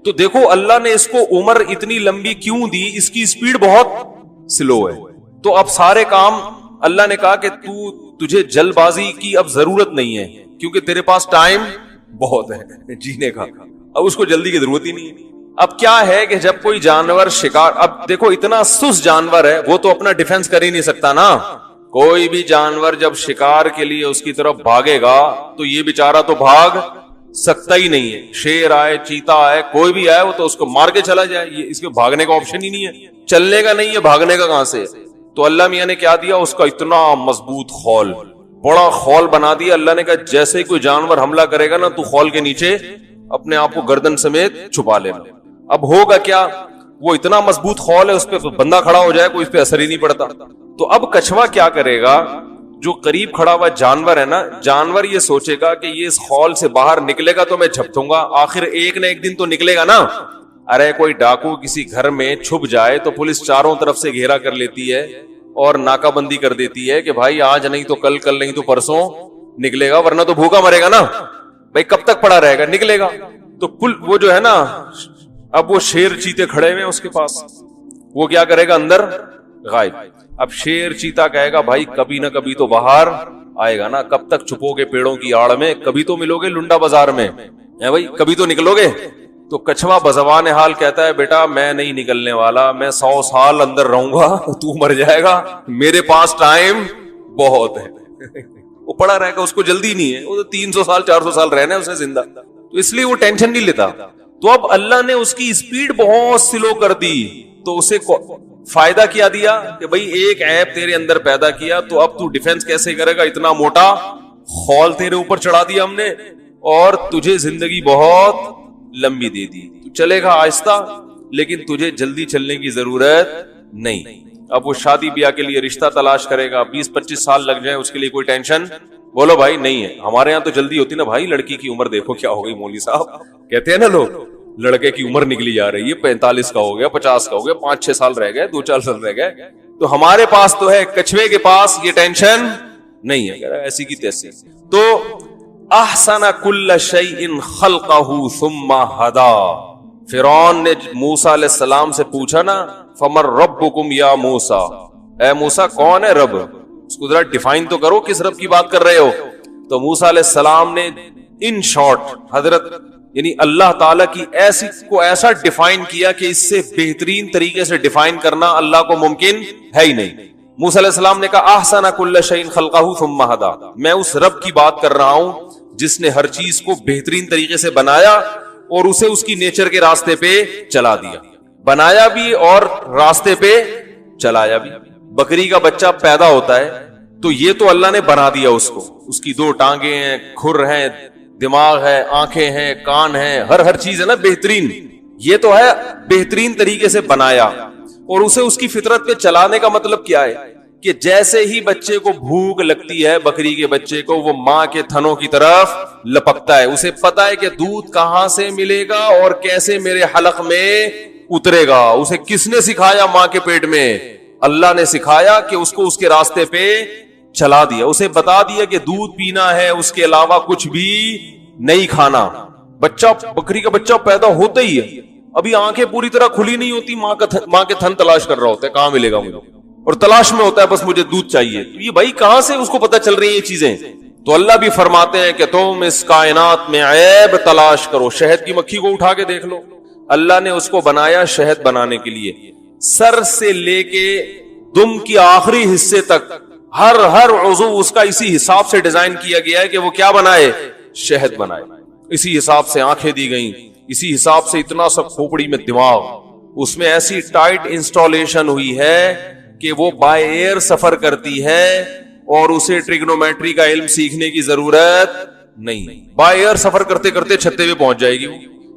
تو دیکھو اللہ نے اس کو عمر اتنی لمبی کیوں دی، اس کی سپیڈ بہت سلو ہے۔ تو اب سارے کام اللہ نے کہا کہ تجھے جلد بازی کی اب ضرورت نہیں ہے کیونکہ تیرے پاس ٹائم بہت ہے جینے کا، اب اس کو جلدی کی ضرورت ہی نہیں ہے۔ اب کیا ہے کہ جب کوئی جانور شکار، اب دیکھو اتنا سست جانور ہے وہ تو اپنا ڈیفنس کر ہی نہیں سکتا نا، کوئی بھی جانور جب شکار کے لیے اس کی طرف بھاگے گا تو یہ بیچارہ تو بھاگ سکتا ہی نہیں ہے، شیر آئے، چیتا آئے، کوئی بھی آئے وہ تو اس کو مار کے چلا جائے، یہ اس کے بھاگنے کا آپشن ہی نہیں ہے، چلنے کا نہیں ہے، بھاگنے کا کہاں سے۔ تو اللہ میاں نے کیا دیا، اس کا اتنا مضبوط خول، بڑا خول بنا دیا اللہ نے، کہا جیسے ہی کوئی جانور حملہ کرے گا نا تو خول کے نیچے اپنے آپ کو گردن سمیت چھپا لینا۔ اب ہوگا کیا، وہ اتنا مضبوط خول ہے اس پہ بندہ کھڑا ہو جائے کوئی اس پہ اثر ہی نہیں پڑتا۔ تو اب کچھوا کیا کرے گا، جو قریب کھڑا ہوا جانور ہے نا, جانور یہ سوچے گا کہ یہ اس خول سے باہر نکلے گا تو میں جھپٹوں گا, آخر ایک نہ ایک دن تو نکلے گا نا. ارے کوئی ڈاکو کسی گھر میں چھپ جائے تو پولیس چاروں طرف سے گھیرا کر لیتی ہے اور ناکہ بندی کر دیتی ہے کہ بھائی آج نہیں تو کل, کل نہیں تو پرسوں نکلے گا, ورنہ تو بھوکا مرے گا نا. بھائی کب تک پڑا رہے گا, نکلے گا. تو وہ جو ہے نا, اب وہ شیر چیتے کھڑے ہوئے اس کے پاس, وہ کیا کرے گا, اندر غائب. اب شیر چیتا کہے گا بھائی کبھی نہ کبھی تو باہر آئے گا نا, کب تک چھپو گے پیڑوں کی آڑ میں, کبھی تو ملو گے لنڈا بازار میں, بھائی کبھی تو نکلو گے. تو کچھوا بزبان حال کہتا ہے بیٹا میں نہیں نکلنے والا, میں 100 سال اندر رہوں گا, تو مر جائے گا, میرے پاس ٹائم بہت ہے. وہ پڑا رہے گا, اس کو جلدی نہیں ہے, وہ تو 300 سال 400 سال رہنا ہے اسے زندہ, تو اس لیے وہ ٹینشن نہیں لیتا. تو اب اللہ نے اس کی اسپیڈ بہت سلو کر دی, تو اسے فائدہ کیا دیا کہ بھئی ایک عیب تیرے اندر پیدا کیا, تو اب تو ڈیفنس کیسے کرے گا, اتنا موٹا خول تیرے اوپر چڑھا دیا ہم نے, اور تجھے زندگی بہت لمبی دے دی, تو چلے گا آہستہ, لیکن تجھے جلدی چلنے کی ضرورت نہیں. اب وہ شادی بیاہ کے لیے رشتہ تلاش کرے گا, 20-25 سال لگ جائیں, اس کے لیے کوئی ٹینشن بولو بھائی نہیں ہے. ہمارے یہاں تو جلدی ہوتی نا بھائی, لڑکی کی عمر دیکھو کیا ہو گئی مولوی صاحب, کہتے ہیں نا لوگ, لڑکے کی عمر نکلی جا رہی ہے, 45 کا ہو گیا, 50 کا ہو گیا, 5-6 سال رہ گئے, 2-4 سال رہ گئے. تو ہمارے پاس تو ہے, کچھوے کے پاس یہ ٹینشن نہیں ہے, ایسی کی تیسی. تو احسن کل شیء خلقہ ثم ہدا. فرعون نے موسیٰ علیہ السلام سے پوچھا نا, فمن ربکم یا موسیٰ, اے موسیٰ کون ہے رب, اس کو ذرا ڈیفائن تو کرو, کس رب کی بات کر رہے ہو. تو موسیٰ علیہ السلام نے ان شارٹ حضرت یعنی اللہ تعالیٰ کی ایسا ڈیفائن کیا کہ اس سے بہترین طریقے سے ڈیفائن کرنا اللہ کو ممکن ہے ہی نہیں. موسیٰ علیہ السلام نے کہا احسن کل شیء خلقہ ثم ہدا, میں اس رب کی بات کر رہا ہوں جس نے ہر چیز کو بہترین طریقے سے بنایا اور اسے اس کی نیچر کے راستے پہ چلا دیا, بنایا بھی اور راستے پہ چلایا بھی. بکری کا بچہ پیدا ہوتا ہے تو یہ تو اللہ نے بنا دیا اس کو, اس کی 2 ٹانگیں ہیں, کھر ہیں, دماغ ہے, آنکھیں ہیں, کان ہیں, ہر چیز ہے نا بہترین, یہ تو ہے بہترین طریقے سے بنایا, اور اسے اس کی فطرت پہ چلانے کا مطلب کیا ہے کہ جیسے ہی بچے کو بھوک لگتی ہے, بکری کے بچے کو, وہ ماں کے تھنوں کی طرف لپکتا ہے, اسے پتا ہے کہ دودھ کہاں سے ملے گا اور کیسے میرے حلق میں اترے گا. اسے کس نے سکھایا ماں کے پیٹ میں, اللہ نے سکھایا کہ اس کو اس کے راستے پہ چلا دیا, اسے بتا دیا کہ دودھ پینا ہے, اس کے علاوہ کچھ بھی نہیں کھانا. بچہ بکری کا بچہ پیدا ہوتا ہی ہے, ابھی آنکھیں پوری طرح کھلی نہیں ہوتی, ماں کے تھن تلاش کر رہا ہوتا ہے, کہاں ملے گا مجھے, اور تلاش میں ہوتا ہے بس مجھے دودھ چاہیے. تو یہ بھائی کہاں سے اس کو پتہ چل رہی ہیں یہ چیزیں. تو اللہ بھی فرماتے ہیں کہ تم اس کائنات میں عیب تلاش کرو, شہد کی مکھی کو اٹھا کے دیکھ لو, اللہ نے اس کو بنایا شہد بنانے کے لیے, سر سے لے کے دم کی آخری حصے تک ہر عضو اس کا اسی حساب سے ڈیزائن کیا گیا ہے کہ وہ کیا بنائے, شہد بنائے. اسی حساب سے آنکھیں دی گئیں, اسی حساب سے اتنا سب کھوپڑی میں دماغ, اس میں ایسی ٹائٹ انسٹالیشن ہوئی ہے کہ وہ بائی ایئر سفر کرتی ہے اور اسے ٹریگنومیٹری کا علم سیکھنے کی ضرورت نہیں, بائی ایئر سفر کرتے کرتے چھتے پہ پہنچ جائے گی.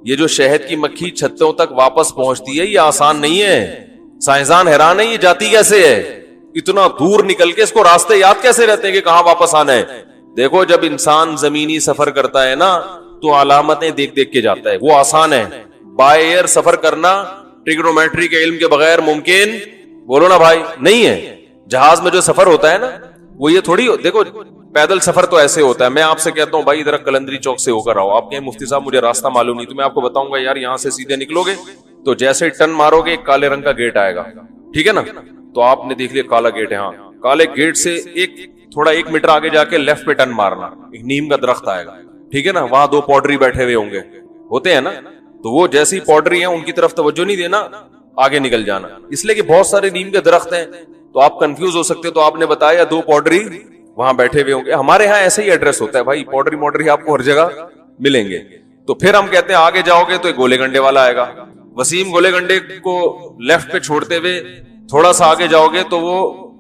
یہ جو شہد کی مکھی چھتوں تک واپس پہنچتی ہے یہ آسان نہیں ہے, سائنسدان حیران ہے یہ جاتی کیسے ہے, اتنا دور نکل کے اس کو راستے یاد کیسے رہتے ہیں کہ کہاں واپس آنا ہے. دیکھو جب انسان زمینی سفر کرتا ہے نا تو علامتیں دیکھ دیکھ کے جاتا ہے, وہ آسان ہے. بائی ایئر سفر کرنا ٹریگنومیٹری کے علم کے بغیر ممکن, بولو نا بھائی, نہیں ہے. جہاز میں جو سفر ہوتا ہے نا وہ یہ تھوڑی, دیکھو پیدل سفر تو ایسے ہوتا ہے, میں آپ سے کہتا ہوں بھائی ادھر کلندری چوک سے ہو کر آؤ, آپ کہیں مفتی صاحب مجھے راستہ معلوم نہیں, تو میں آپ کو بتاؤں گا یار یہاں سے سیدھے نکلو گے تو جیسے ٹن مارو گے ایک کالے رنگ کا گیٹ آئے گا, ٹھیک ہے نا, تو آپ نے دیکھ لیا کالا گیٹ ہے, ہاں کالے گیٹ سے تھوڑا 1 میٹر آگے جا کے لیفٹ پہ ٹن مارنا, ایک نیم کا درخت آئے گا, ٹھیک ہے نا, وہاں 2 پوڈری بیٹھے ہوئے ہوں گے, ہوتے ہیں نا, تو وہ جیسی پوڈری ہیں ان کی طرف توجہ نہیں دینا, آگے نکل جانا, اس لیے کہ بہت سارے نیم کے درخت ہیں تو آپ کنفیوز ہو سکتے, تو آپ نے بتایا 2 پوڈری وہاں بیٹھے ہوئے ہوں گے. ہمارے ہاں ایسے ہی ایڈریس ہوتا ہے بھائی, پوڈری موڈری آپ کو ہر جگہ ملیں گے. تو پھر ہم کہتے ہیں آگے جاؤ گے تو ایک گولے گنڈے والا آئے گا, وسیم گولے گنڈے کو لیفٹ پہ چھوڑتے ہوئے تھوڑا سا آگے جاؤ گے تو وہ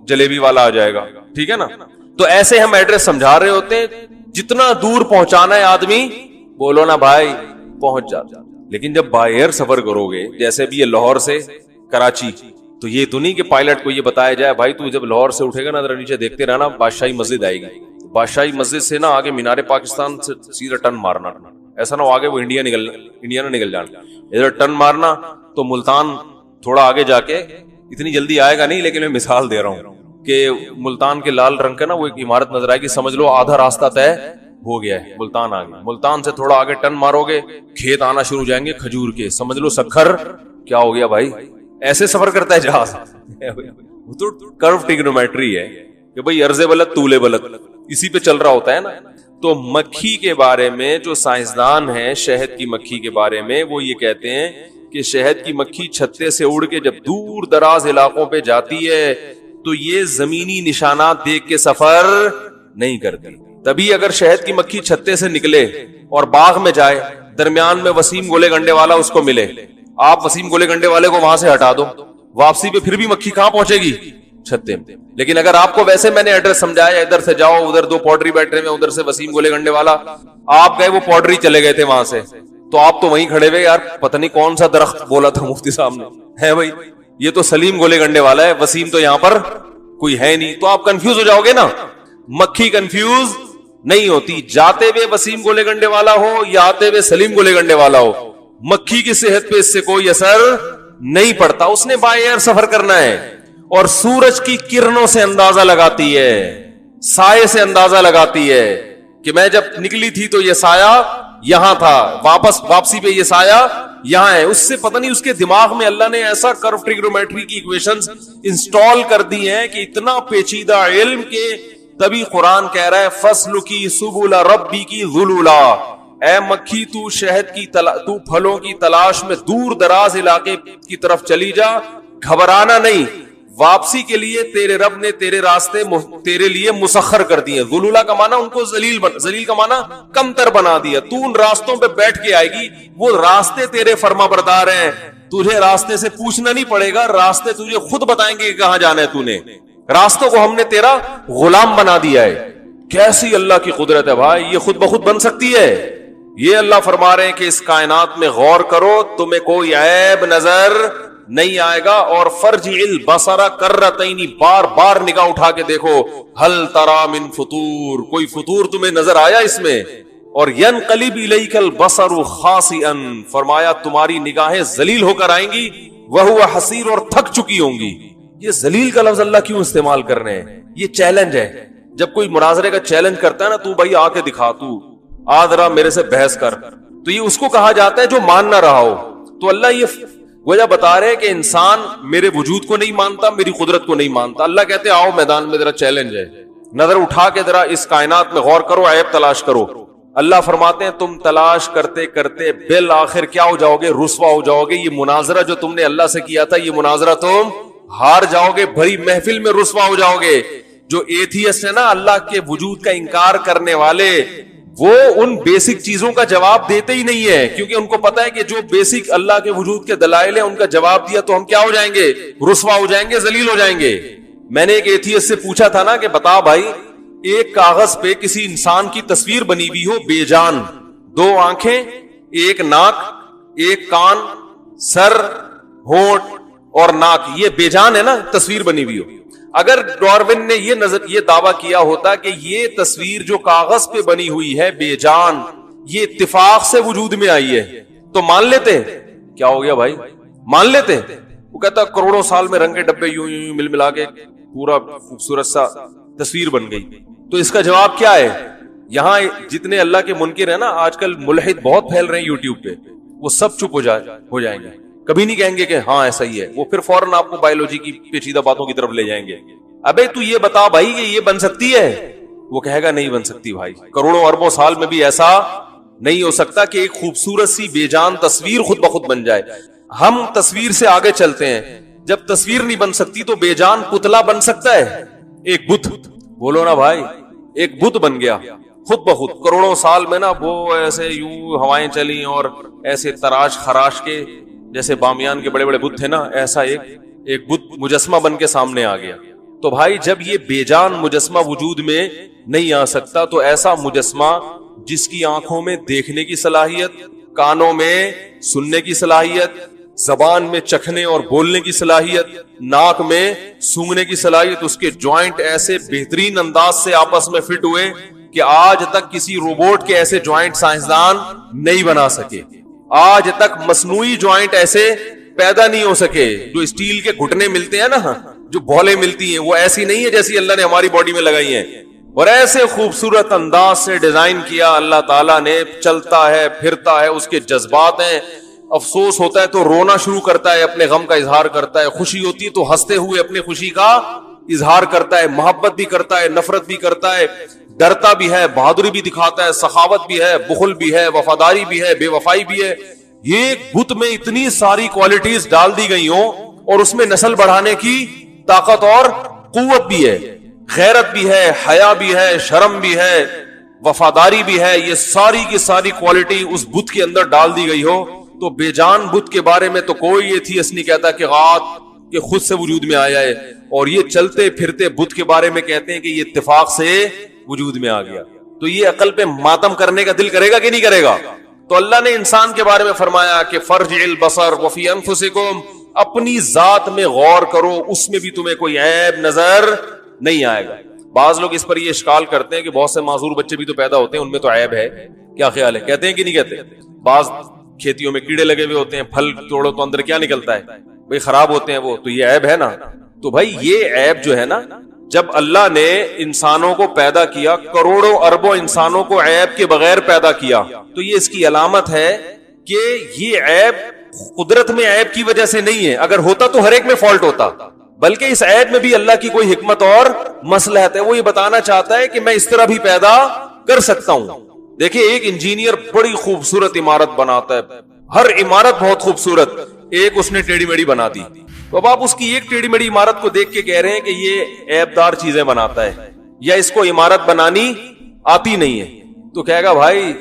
جلیبی والا آ جائے گا, ٹھیک ہے نا. تو ایسے ہم ایڈریس سمجھا رہے ہوتے ہیں, جتنا دور پہنچانا ہے آدمی بولو نا بھائی پہنچ جاتا. لیکن جب بائی ایئر سفر کرو گے, جیسے بھی یہ لاہور سے کراچی, تو یہ تو نہیں کہ پائلٹ کو یہ بتایا جائے بھائی تو جب لاہور سے اٹھے گا نا ذرا نیچے دیکھتے رہنا بادشاہی مسجد آئے گی, بادشاہی مسجد سے نا آگے مینار پاکستان سے سیدھا ٹرن مارنا, ایسا نہ ہو آگے وہ انڈیا نہ نکل جانا, ادھر ٹرن مارنا تو ملتان تھوڑا آگے جا کے, اتنی جلدی آئے گا نہیں لیکن میں مثال دے رہا ہوں کہ ملتان کے لال رنگ کا نا وہ ایک عمارت نظر آئے گی, سمجھ لو آدھا راستہ طے ہو گیا ہے, ملتان آ گیا. ملتان سے تھوڑا آگے ٹرن مارو گے کھیت آنا شروع ہو جائیں گے کھجور کے, سمجھ لو سکھر کیا ہو گیا بھائی, ایسے سفر کرتا ہے جہاز. وہ تو کرو ٹریگنومیٹری ہے کہ بھائی عرض بلد طول بلد اسی پہ چل رہا ہوتا ہے نا. تو مکھی کے بارے میں جو سائنسدان ہیں شہد کی مکھی کے بارے میں وہ یہ کہتے ہیں کہ شہد کی مکھی چھتے سے اڑ کے جب دور دراز علاقوں پہ جاتی ہے تو یہ زمینی نشانات دیکھ کے سفر نہیں کرتی. تبھی اگر شہد کی مکھی چھتے سے نکلے اور باغ میں جائے, درمیان میں وسیم گولے گنڈے والا اس کو ملے, آپ وسیم گولے گنڈے والے کو وہاں سے ہٹا دو, واپسی پہ پھر بھی مکھی کہاں پہنچے گی, چھتے میں. لیکن اگر آپ کو ویسے میں نے ایڈریس سمجھایا ادھر سے جاؤ, ادھر دو پوڈری بیٹھے میں, ادھر سے وسیم گولے گنڈے والا, آپ گئے وہ پوڈری چلے گئے تھے وہاں سے, تو آپ تو وہیں کھڑے ہوئے یار پتہ نہیں کون سا درخت بولا تھا مفتی صاحب نے, ہے بھائی یہ تو سلیم گولے گنڈے والا ہے, وسیم تو یہاں پر کوئی ہے نہیں, تو آپ کنفیوز ہو جاؤ گے نا. مکھی کنفیوز نہیں ہوتی, جاتے ہوئے وسیم گولے گنڈے والا ہو یا آتے ہوئے سلیم گولے گنڈے والا ہو, مکھی کی صحت پہ اس سے کوئی اثر نہیں پڑتا, اس نے بائی ایئر سفر کرنا ہے. اور سورج کی کرنوں سے اندازہ لگاتی ہے, سائے سے اندازہ لگاتی ہے کہ میں جب نکلی تھی تو یہ سایہ یہاں تھا, واپسی پہ یہ سایہ یہاں ہے. اس سے پتہ نہیں اس کے دماغ میں اللہ نے ایسا کرو ٹریگنومیٹری کی ایکویشنز انسٹال کر دی ہیں کہ اتنا پیچیدہ علم کہ تبھی قرآن کہہ رہا ہے فصل کی سبل ربی کی ذلولا, اے مکھی تو شہد کی تو پھلوں کی تلاش میں دور دراز علاقے کی طرف چلی جا, گھبرانا نہیں, واپسی کے لیے تیرے رب نے تیرے راستے تیرے لیے مسخر کر دیے. ذلولا کا معنی ان کو ذلیل کا معنی کمتر بنا دیا, تو ان راستوں پہ بیٹھ کے آئے گی, وہ راستے تیرے فرما بردار ہیں, تجھے راستے سے پوچھنا نہیں پڑے گا, راستے تجھے خود بتائیں گے کہ کہاں جانا ہے, تو نے راستوں کو ہم نے تیرا غلام بنا دیا ہے. کیسی اللہ کی قدرت ہے بھائی, یہ خود بخود بن سکتی ہے. یہ اللہ فرما رہے ہیں کہ اس کائنات میں غور کرو, تمہیں کوئی عیب نظر نہیں آئے گا. اور فرجع البصر کرتین, بار بار نگاہ اٹھا کے دیکھو, ہل تری من فطور, کوئی فطور تمہیں نظر آیا اس میں. اور ینقلب الیک البصر خاسئا, فرمایا تمہاری نگاہیں ذلیل ہو کر آئیں گی, وہو حسیر, اور تھک چکی ہوں گی. یہ ذلیل کا لفظ اللہ کیوں استعمال کر رہے ہیں, یہ چیلنج ہے. جب کوئی مناظرے کا چیلنج کرتا ہے نا, تو بھائی آ کے دکھا, تو آ ذرا میرے سے بحث کر, تو یہ اس کو کہا جاتا ہے جو مان نہ رہا ہو. تو اللہ یہ وجہ بتا رہے کہ انسان میرے وجود کو نہیں مانتا, میری قدرت کو نہیں مانتا. اللہ کہتے آؤ میدان میں ذرا چیلنج ہے, نظر اٹھا کے ذرا اس کائنات میں غور کرو, عیب تلاش کرو. اللہ فرماتے ہیں تم تلاش کرتے کرتے بالآخر کیا ہو جاؤ گے, رسوا ہو جاؤ گے. یہ مناظرہ جو تم نے اللہ سے کیا تھا, یہ مناظرہ تم ہار جاؤ گے, بھری محفل میں رسوا ہو جاؤ گے. جو ایتھیسٹ ہے نا, اللہ کے وجود کا انکار کرنے والے, وہ ان بیسک چیزوں کا جواب دیتے ہی نہیں ہے, کیونکہ ان کو پتا ہے کہ جو بیسک اللہ کے وجود کے دلائل ہیں ان کا جواب دیا تو ہم کیا ہو جائیں گے, رسوا ہو جائیں گے, ذلیل ہو جائیں گے. میں نے ایک ایتھیسٹ سے پوچھا تھا نا کہ بتا بھائی, ایک کاغذ پہ کسی انسان کی تصویر بنی ہوئی ہو, بے جان, 2 آنکھیں, 1 ناک, 1 کان, سر, ہونٹ اور ناک, یہ بے جان ہے نا, تصویر بنی ہوئی ہو. اگر ڈارون نے یہ دعویٰ کیا ہوتا کہ یہ تصویر جو کاغذ پہ بنی ہوئی ہے بے جان, یہ اتفاق سے وجود میں آئی ہے, تو مان لیتے. کیا ہو گیا بھائی, مان لیتے. وہ کہتا کروڑوں سال میں رنگ کے ڈبے یوں یوں مل ملا کے پورا خوبصورت سا تصویر بن گئی. تو اس کا جواب کیا ہے؟ یہاں جتنے اللہ کے منکر ہیں نا, آج کل ملحد بہت پھیل رہے ہیں یوٹیوب پہ, وہ سب چپ ہو جائیں گے, کبھی نہیں کہیں گے کہ ہاں ایسا ہی ہے. وہ پھر فوراً آپ کو بایولوجی کی پیچیدہ باتوں کی طرف لے جائیں گے. ابے تو یہ بتا بھائی کہ یہ بن سکتی ہے, وہ کہے گا نہیں بن سکتی بھائی, کروڑوں اربوں سال میں بھی ایسا نہیں ہو سکتا کہ ایک خوبصورت سی بے جان تصویر خود بخود بن جائے. ہم تصویر سے آگے چلتے ہیں, جب تصویر نہیں بن سکتی تو بے جان پتلا بن سکتا ہے, ایک بت. بولو نا بھائی, ایک بت بن گیا خود بخود کروڑوں سال میں نا, وہ ایسے یوں ہوائیں چلی اور ایسے تراش خراش کے جیسے بامیان کے بڑے بڑے بت تھے نا, ایسا ایک بت مجسمہ بن کے سامنے آ گیا. تو بھائی جب یہ بے جان مجسمہ وجود میں نہیں آ سکتا, تو ایسا مجسمہ جس کی آنکھوں میں دیکھنے کی صلاحیت, کانوں میں سننے کی صلاحیت, زبان میں چکھنے اور بولنے کی صلاحیت, ناک میں سونگھنے کی صلاحیت, اس کے جوائنٹ ایسے بہترین انداز سے آپس میں فٹ ہوئے کہ آج تک کسی روبوٹ کے ایسے جوائنٹ سائنسدان نہیں بنا سکے. آج تک مصنوعی جوائنٹ ایسے پیدا نہیں ہو سکے. جو اسٹیل کے گھٹنے ملتے ہیں نا, جو بولیں ملتی ہیں, وہ ایسی نہیں ہے جیسی اللہ نے ہماری باڈی میں لگائی ہیں, اور ایسے خوبصورت انداز سے ڈیزائن کیا اللہ تعالیٰ نے. چلتا ہے, پھرتا ہے, اس کے جذبات ہیں, افسوس ہوتا ہے تو رونا شروع کرتا ہے, اپنے غم کا اظہار کرتا ہے, خوشی ہوتی ہے تو ہنستے ہوئے اپنی خوشی کا اظہار کرتا ہے, محبت بھی کرتا ہے, نفرت بھی کرتا ہے, ڈرتا بھی ہے, بہادری بھی دکھاتا ہے, سخاوت بھی ہے, بخل بھی ہے, وفاداری بھی ہے, بے وفائی بھی ہے. یہ بت میں اتنی ساری کوالٹیز ڈال دی گئی ہوں, اور اس میں نسل بڑھانے کی طاقت اور قوت بھی ہے, غیرت بھی ہے, حیا بھی ہے, شرم بھی ہے, وفاداری بھی ہے. یہ ساری کی ساری کوالٹی اس بت کے اندر ڈال دی گئی ہو تو بے جان بت کے بارے میں تو کوئی یہ تھی نہیں کہتا کہ غات خود سے وجود میں آیا ہے, اور یہ چلتے پھرتے بت کے بارے میں کہتے ہیں کہ یہ اتفاق سے وجود میں آ گیا. تو یہ عقل پہ ماتم کرنے کا دل کرے گا کہ نہیں کرے گا؟ تو اللہ نے انسان کے بارے میں فرمایا کہ فرجع البصر وفی انفسکم, اپنی ذات میں غور کرو, اس میں بھی تمہیں کوئی عیب نظر نہیں آئے گا. بعض لوگ اس پر یہ اشکال کرتے ہیں کہ بہت سے معذور بچے بھی تو پیدا ہوتے ہیں, ان میں تو عیب ہے. کیا خیال ہے, کہتے ہیں کہ نہیں کہتے؟ بعض کھیتیوں میں کیڑے لگے ہوئے ہوتے ہیں, پھل توڑو تو اندر کیا نکلتا ہے بھائی, خراب ہوتے ہیں وہ, تو یہ عیب ہے نا. تو بھائی یہ عیب جو ہے نا, جب اللہ نے انسانوں کو پیدا کیا, کروڑوں اربوں انسانوں کو عیب کے بغیر پیدا کیا, تو یہ اس کی علامت ہے کہ یہ عیب قدرت میں عیب کی وجہ سے نہیں ہے. اگر ہوتا تو ہر ایک میں فالٹ ہوتا, بلکہ اس عیب میں بھی اللہ کی کوئی حکمت اور مصلحت ہے. وہ یہ بتانا چاہتا ہے کہ میں اس طرح بھی پیدا کر سکتا ہوں. دیکھیں, ایک انجینئر بڑی خوبصورت عمارت بناتا ہے, ہر عمارت بہت خوبصورت, ایک اس نے ٹیڑھی میڑھی بنا دی. تو اب آپ اس کی ایک ٹیڑھی میڑھی عمارت کو دیکھ کے کہہ رہے ہیں کہ یہ عیب دار چیزیں بناتا ہے, یا اس کو عمارت بنانی آتی نہیں ہے. تو کہے گا بھائی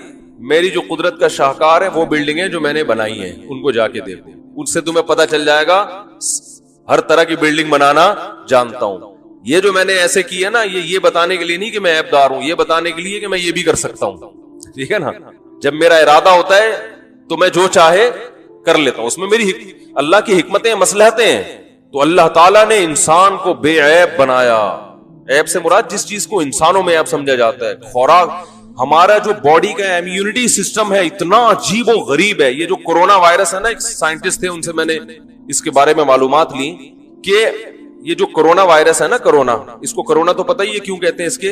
میری جو قدرت کا شاہکار ہے وہ بلڈنگیں جو میں نے بنائی ہیں ان کو جا کے دیکھ, ان سے تمہیں پتہ چل جائے گا ہر طرح کی بلڈنگ بنانا جانتا ہوں. یہ جو میں نے ایسے کی ہے نا, یہ بتانے کے لیے نہیں کہ میں عیب دار ہوں, یہ بتانے کے لیے کہ میں یہ بھی کر سکتا ہوں. ٹھیک ہے نا, جب میرا ارادہ ہوتا ہے تو میں جو چاہے کر لیتا ہوں, اس میں میری اللہ کی حکمتیں مصلحتیں ہیں. تو اللہ تعالیٰ نے انسان کو بے عیب بنایا. عیب سے مراد جس چیز کو انسانوں میں عیب سمجھا جاتا ہے. خوراک, ہمارا جو باڈی کا امیونٹی سسٹم ہے اتنا عجیب و غریب ہے. یہ جو کورونا وائرس ہے نا, ایک سائنٹسٹ تھے, ان سے میں نے اس کے بارے میں معلومات لی کہ یہ جو کورونا وائرس ہے نا, کرونا, اس کو کرونا تو پتہ ہی ہے کیوں کہتے ہیں, اس کے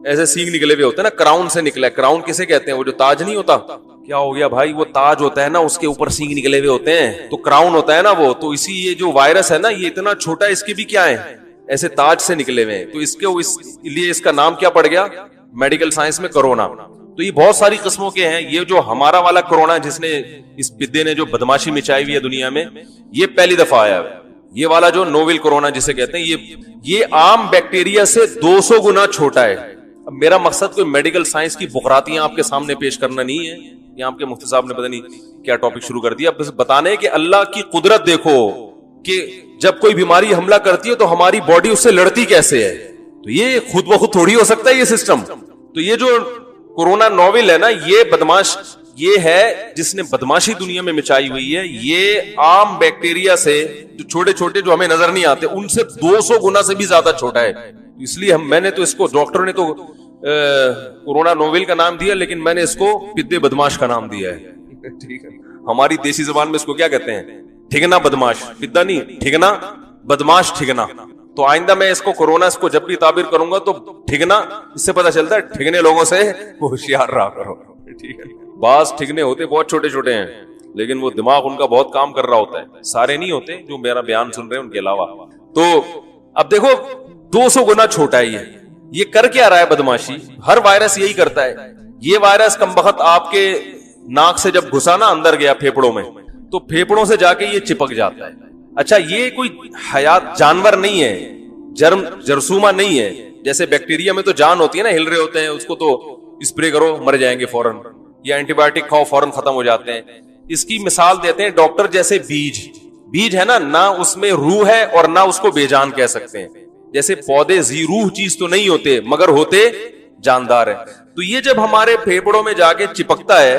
ایسے سینگ نکلے ہوئے ہوتے ہیں نا, کراؤن سے نکلا ہے. کراؤن کسے کہتے ہیں؟ وہ جو تاج نہیں ہوتا, کیا ہو گیا بھائی, وہ تاج ہوتا ہے نا, اس کے اوپر سینگ نکلے ہوئے ہوتے ہیں, تو کراؤن ہوتا ہے نا وہ. تو اسی یہ جو وائرس ہے نا, یہ اتنا چھوٹا ہے, اس کے بھی کیا ہے, ایسے تاج سے نکلے ہوئے ہیں. تو اس لیے اس کا نام کیا پڑ گیا میڈیکل سائنس میں, کرونا. تو یہ بہت ساری قسموں کے ہیں. یہ جو ہمارا والا کرونا جس نے اس پدے نے جو بدماشی مچائی ہوئی ہے دنیا میں, یہ پہلی دفعہ آیا ہے. یہ والا جو نوول کرونا جسے کہتے ہیں, یہ عام بیکٹیریا سے 200 گنا چھوٹا ہے. اب میرا مقصد کوئی میڈیکل سائنس کی بغراتیاں آپ کے سامنے پیش کرنا نہیں ہے. یہاں آپ کے مفتی صاحب نے پتہ نہیں کیا ٹاپک شروع کر دیا. بس بتانے کہ اللہ کی قدرت دیکھو کہ جب کوئی بیماری حملہ کرتی ہے تو ہماری باڈی اس سے لڑتی کیسے ہے. تو یہ خود بخود تھوڑی ہو سکتا ہے یہ سسٹم. تو یہ جو کورونا نوول ہے نا, یہ بدماش یہ ہے جس نے بدماشی دنیا میں مچائی ہوئی ہے. یہ عام بیکٹیریا سے جو چھوٹے چھوٹے جو ہمیں نظر نہیں آتے, ان سے 200 گنا سے بھی زیادہ چھوٹا ہے. اس لیے میں نے تو اس کو, ڈاکٹر نے تو کورونا نوول کا نام دیا, لیکن میں نے اس کو پدے بدماش کا نام دیا ہے. ٹھیک ہے, ہماری دیسی زبان میں اس کو کیا کہتے ہیں, ٹھگنا بدماش. پدا نہیں, ٹھگنا بدماش, ٹھگنا. تو آئندہ میں اس کو کورونا اس کو جب بھی تعبیر کروں گا تو ٹھگنا, اس سے پتہ چلتا ہے ٹھگنے لوگوں سے ہوشیار رہا کرو. ٹھیک ہے, بعض ٹھگنے ہوتے بہت چھوٹے چھوٹے ہیں, لیکن وہ دماغ ان کا بہت کام کر رہا ہوتا ہے. سارے نہیں ہوتے جو میرا بیان سن رہے ہیں ان کے علاوہ. تو اب دیکھو 200 گنا چھوٹا ہے. یہ کر کیا رہا ہے بدماشی؟ ہر وائرس یہی کرتا ہے. یہ وائرس کم بخت آپ کے ناک سے جب گھسا نا, اندر گیا پھیپڑوں میں, تو پھیپڑوں سے جا کے یہ چپک جاتا ہے. اچھا, یہ کوئی حیات جانور نہیں ہے, جرثومہ نہیں ہے. جیسے بیکٹیریا میں تو جان ہوتی ہے نا, ہل رہے ہوتے ہیں, اس کو تو اسپرے کرو مر جائیں گے فوراً, یا اینٹی بایوٹک کھاؤ فوراً ختم ہو جاتے ہیں. اس کی مثال دیتے ہیں ڈاکٹر, جیسے بیج ہے نا, نہ اس میں روح ہے اور نہ اس کو بے جان کہہ سکتے ہیں. جیسے پودے زی روح چیز تو نہیں ہوتے مگر ہوتے جاندار ہیں. تو یہ جب ہمارے پھیپڑوں میں جا کے چپکتا ہے,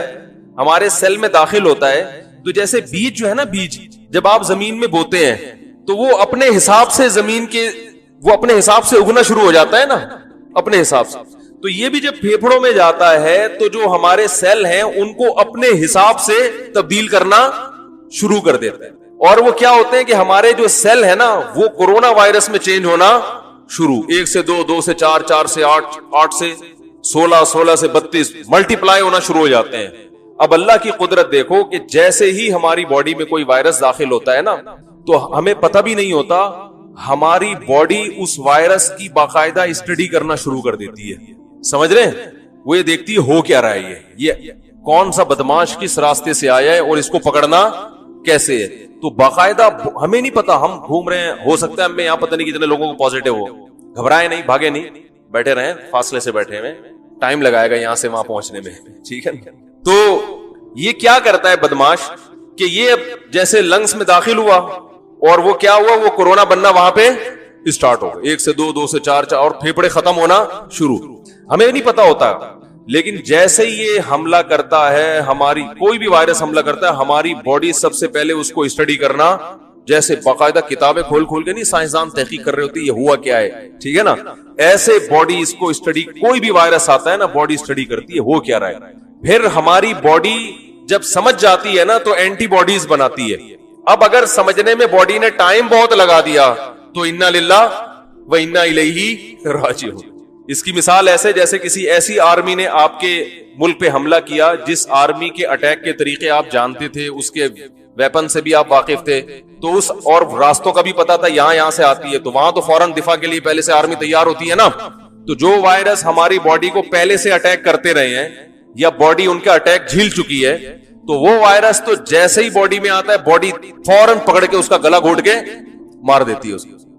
ہمارے سیل میں داخل ہوتا ہے, تو جیسے بیج جو ہے نا, بیج جب آپ زمین میں بوتے ہیں تو وہ اپنے حساب سے اپنے حساب سے اگنا شروع ہو جاتا ہے نا، اپنے حساب سے. تو یہ بھی جب پھیپھڑوں میں جاتا ہے تو جو ہمارے سیل ہیں ان کو اپنے حساب سے تبدیل کرنا شروع کر دیتا ہے. اور وہ کیا ہوتے ہیں کہ ہمارے جو سیل ہے نا وہ کورونا وائرس میں چینج ہونا شروع، 1 سے 2، 2 سے 4، 4 سے 8، 8 سے 16، 16 سے 32 ملٹی پلائی ہونا شروع ہو جاتے ہیں. اب اللہ کی قدرت دیکھو کہ جیسے ہی ہماری باڈی میں کوئی وائرس داخل ہوتا ہے نا تو ہمیں پتہ بھی نہیں ہوتا، ہماری باڈی اس وائرس کی باقاعدہ اسٹڈی کرنا شروع کر دیتی ہے. سمجھ رہے ہیں؟ وہ یہ دیکھتی ہے ہو کیا رہا ہے، یہ کون سا بدماش کس راستے سے آیا ہے اور اس کو پکڑنا کیسے ہے. تو باقاعدہ ہمیں نہیں پتا، ہم گھوم رہے ہیں، ہو سکتا ہے ہمیں یہاں پتہ نہیں کتنے لوگوں کو پازیٹیو ہو. گھبرائے نہیں، بھاگے نہیں، بیٹھے رہیں فاصلے سے بیٹھے ہوئے، ٹائم لگائے گا یہاں سے وہاں پہنچنے میں، ٹھیک ہے. تو یہ کیا کرتا ہے بدماش کہ یہ جیسے لنگس میں داخل ہوا اور وہ کیا ہوا، وہ کورونا بننا وہاں پہ اسٹارٹ ہو گیا، 1 سے 2، 2 سے 4، اور پھیپھڑے ختم ہونا شروع. ہمیں نہیں پتا ہوتا، لیکن جیسے ہی یہ حملہ کرتا ہے، ہماری کوئی بھی وائرس حملہ کرتا ہے، ہماری باڈی سب سے پہلے اس کو اسٹڈی کرنا، جیسے باقاعدہ کتابیں کھول کھول کے نہیں سائنسدان تحقیق کر رہے ہوتے یہ ہوا کیا ہے، ٹھیک ہے نا، ایسے باڈی اس کو اسٹڈی، کوئی بھی وائرس آتا ہے نا باڈی اسٹڈی کرتی ہے ہو کیا رہا ہے. پھر ہماری باڈی جب سمجھ جاتی ہے نا تو اینٹی باڈیز بناتی ہے. اب اگر سمجھنے میں باڈی نے ٹائم بہت لگا دیا تو انا للہ و انا الیہ راجعون. اس کی مثال ایسے جیسے کسی ایسی آرمی نے آپ کے ملک پہ حملہ کیا جس آرمی کے اٹیک کے طریقے آپ جانتے تھے، اس کے ویپن سے بھی آپ واقف تھے، تو اس اور راستوں کا بھی پتا تھا یہاں سے آتی ہے، تو وہاں تو فوراً دفاع کے لیے پہلے سے آرمی تیار ہوتی ہے نا. تو جو وائرس ہماری باڈی کو پہلے سے اٹیک کرتے رہے ہیں یا باڈی ان کا اٹیک جھیل چکی ہے، تو وہ وائرس تو جیسے ہی باڈی میں آتا ہے باڈی فوراً پکڑ کے اس کا گلا گھونٹ کے مار دیتی ہے.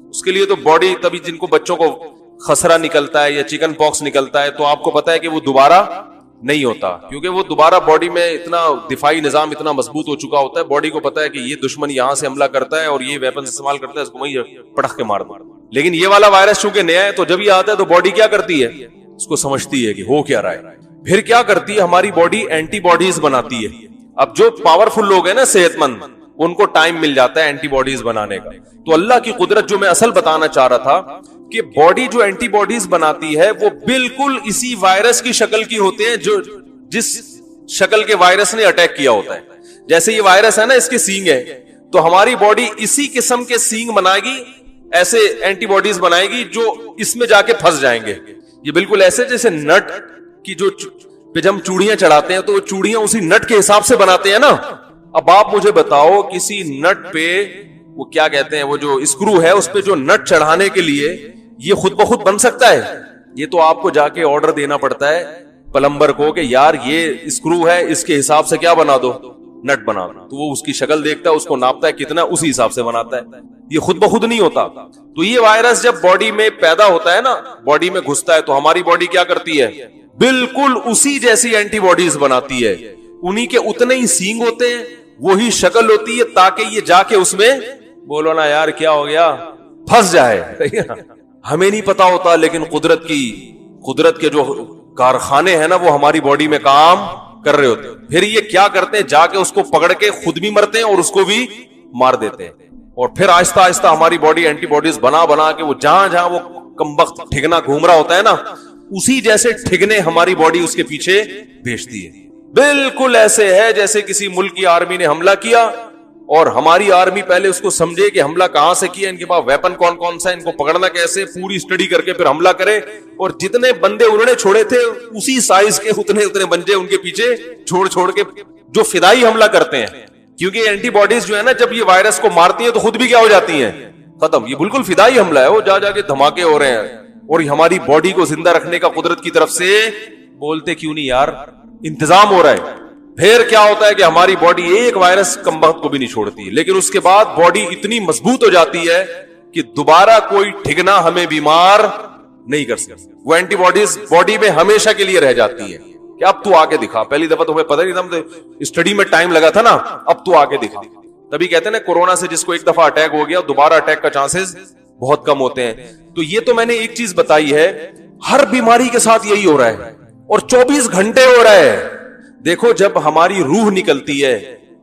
اس کے لیے تو باڈی، تبھی جن کو بچوں کو خسرہ نکلتا ہے یا چکن پاکس نکلتا ہے تو آپ کو پتا ہے کہ وہ دوبارہ نہیں ہوتا، کیونکہ وہ دوبارہ باڈی میں اتنا دفاعی نظام اتنا مضبوط ہو چکا ہوتا ہے، باڈی کو پتا ہے کہ یہ دشمن یہاں سے حملہ کرتا ہے اور یہ ویپن استعمال کرتا ہے، اس کو وہیں پٹخ کے مار دو. لیکن یہ والا وائرس چونکہ نیا ہے تو جب یہ آتا ہے تو باڈی کیا کرتی ہے، اس کو سمجھتی ہے کہ ہو کیا رہا ہے. پھر کیا کرتی ہے ہماری باڈی، اینٹی باڈیز بناتی ہے. اب جو پاورفل لوگ ہیں نا صحت مند، ان کو ٹائم مل جاتا ہے اینٹی باڈیز بنانے کا. تو اللہ کی قدرت جو میں اصل بتانا چاہ رہا تھا کہ باڈی جو اینٹی باڈیز بناتی ہے وہ بالکل اسی وائرس کی شکل کی ہوتے ہیں جو جس شکل کے وائرس نے اٹیک کیا ہوتا ہے. جیسے یہ وائرس ہے نا اس کے سینگ ہے، تو ہماری باڈی اسی قسم کے سینگ بنائے گی، ایسے اینٹی باڈیز بنائے گی جو اس میں جا کے پھنس جائیں گے. یہ بالکل ایسے جیسے نٹ کی جو پہ ہم چوڑیاں چڑھاتے ہیں تو وہ چوڑیاں اسی نٹ کے حساب سے بناتے ہیں نا. اب آپ مجھے بتاؤ کسی نٹ پہ وہ کیا کہتے ہیں، وہ جو اسکرو ہے اس پہ جو نٹ چڑھانے کے لیے یہ خود بخود بن سکتا ہے؟ یہ تو آپ کو جا کے آرڈر دینا پڑتا ہے پلمبر کو کہ یار یہ اسکرو ہے، اس کے حساب سے کیا بنا دو، نٹ بنا دو. تو وہ اس کی شکل دیکھتا ہے، اس کو ناپتا ہے کتنا، اسی حساب سے بناتا ہے. یہ خود بخود نہیں ہوتا. تو یہ وائرس جب باڈی میں پیدا ہوتا ہے نا، باڈی میں گھستا ہے، تو ہماری باڈی کیا کرتی ہے، بالکل اسی جیسی اینٹی باڈیز بناتی ہے. انہی کے اتنے ہی سینگ ہوتے ہیں، وہی شکل ہوتی ہے، تاکہ یہ جا کے اس میں بولو نا یار کیا ہو گیا، پھنس جائے. ہمیں نہیں پتا ہوتا، لیکن قدرت کے جو کارخانے ہیں نا وہ ہماری باڈی میں کام کر رہے ہوتے ہیں. پھر یہ کیا کرتے ہیں، جا کے اس کو پکڑ کے خود بھی مرتے ہیں اور اس کو بھی مار دیتے ہیں. اور پھر آہستہ آہستہ ہماری باڈی اینٹی باڈیز بنا کے وہ جہاں جہاں وہ کمبخت ٹھگنا گھوم رہا ہوتا ہے نا، اسی جیسے ٹھگنے ہماری باڈی اس کے پیچھے بھیجتی ہے. بالکل ایسے ہے جیسے کسی ملک کی آرمی نے حملہ کیا اور ہماری آرمی پہلے اس کو سمجھے کہ حملہ کہاں سے کیا، ان کے پاس ویپن کون کون سا ہے، ان کو پکڑنا کیسے، پوری اسٹڈی کر کے پھر حملہ کرے. اور جتنے بندے انہوں نے چھوڑے تھے اسی سائز کے اتنے بندے ان کے پیچھے چھوڑ کے جو فدائی حملہ کرتے ہیں. کیونکہ اینٹی باڈیز جو ہے نا جب یہ وائرس کو مارتی ہیں تو خود بھی کیا ہو جاتی ہیں، ختم. یہ بالکل فدائی حملہ ہے، وہ جا کے دھماکے ہو رہے ہیں. اور ہماری باڈی کو زندہ رکھنے کا قدرت کی طرف سے بولتے کیوں نہیں یار انتظام ہو رہا ہے. پھر کیا ہوتا ہے کہ ہماری باڈی ایک وائرس کم وقت کو بھی نہیں چھوڑتی، لیکن اس کے بعد باڈی اتنی مضبوط ہو جاتی ہے کہ دوبارہ کوئی ٹھگنا ہمیں بیمار نہیں کر سکتا. وہ اینٹی باڈیز باڈی میں ہمیشہ کے لیے رہ جاتی ہے کہ اب تو آ کے دکھا. پہلی دفعہ تو ہمیں پتہ نہیں تھا، اسٹڈی میں ٹائم لگا تھا نا، اب تو آ کے دکھا. تبھی کہتے ہیں نا کورونا سے جس کو ایک دفعہ اٹیک ہو گیا دوبارہ اٹیک کا چانسز بہت کم ہوتے ہیں. تو یہ تو میں نے ایک چیز بتائی ہے، ہر بیماری کے ساتھ یہی ہو رہا ہے اور 24 گھنٹے ہو رہا ہے. دیکھو جب ہماری روح نکلتی ہے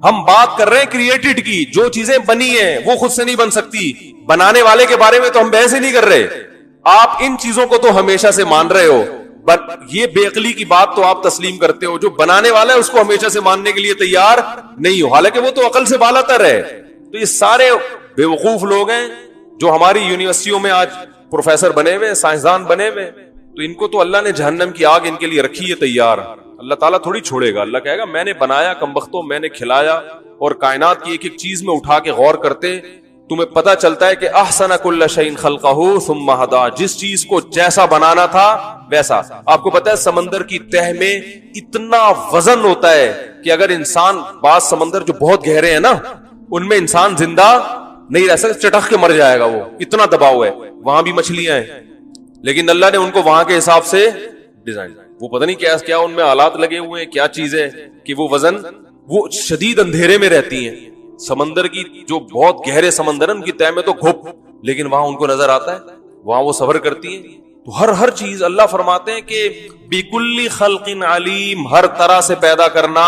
ہم بات کر رہے ہیں کریٹڈ کی. جو چیزیں بنی ہیں وہ خود سے نہیں بن سکتی. بنانے والے کے بارے میں تو ہم بحث ہی نہیں کر رہے. آپ ان چیزوں کو تو ہمیشہ سے مان رہے ہو, بٹ یہ بے عقلی کی بات تو آپ تسلیم کرتے ہو. جو بنانے والا ہے اس کو ہمیشہ سے ماننے کے لیے تیار نہیں ہو, حالانکہ وہ تو عقل سے بالا تر ہے. تو یہ سارے بے وقوف لوگ ہیں جو ہماری یونیورسٹیوں میں آج پروفیسر بنے ہوئے, سائنسدان بنے ہوئے. تو ان کو تو اللہ نے جہنم کی آگ ان کے لیے رکھی ہے تیار. اللہ تعالیٰ تھوڑی چھوڑے گا. اللہ کہے گا میں نے بنایا کمبختوں, میں نے کھلایا, اور کائنات کی ایک ایک چیز میں اٹھا کے غور کرتے تمہیں پتا چلتا ہے کہ احسن کل شیء خلقہ ثم ہدی, جس چیز کو جیسا بنانا تھا ویسا. آپ کو پتا ہے سمندر کی تہ میں اتنا وزن ہوتا ہے کہ اگر انسان, بعض سمندر جو بہت گہرے ہیں نا, ان میں انسان زندہ نہیں رہ سکتا, چٹخ کے مر جائے گا, وہ اتنا دباؤ ہے. وہاں بھی مچھلیاں ہیں, لیکن اللہ نے ان کو وہاں کے حساب سے ڈیزائن. وہ پتہ نہیں کیا کیا ان میں آلات لگے ہوئے ہیں, کیا چیز ہے کہ وہ وزن, وہ شدید اندھیرے میں رہتی ہیں. سمندر کی جو بہت گہرے سمندر ہیں ان کی تہ میں تو گھپ, لیکن وہاں ان کو نظر آتا ہے, وہاں وہ سفر کرتی ہیں. تو ہر چیز اللہ فرماتے ہیں کہ بِكُلِّ خَلْقٍ عَلِيمٍ, ہر طرح سے پیدا کرنا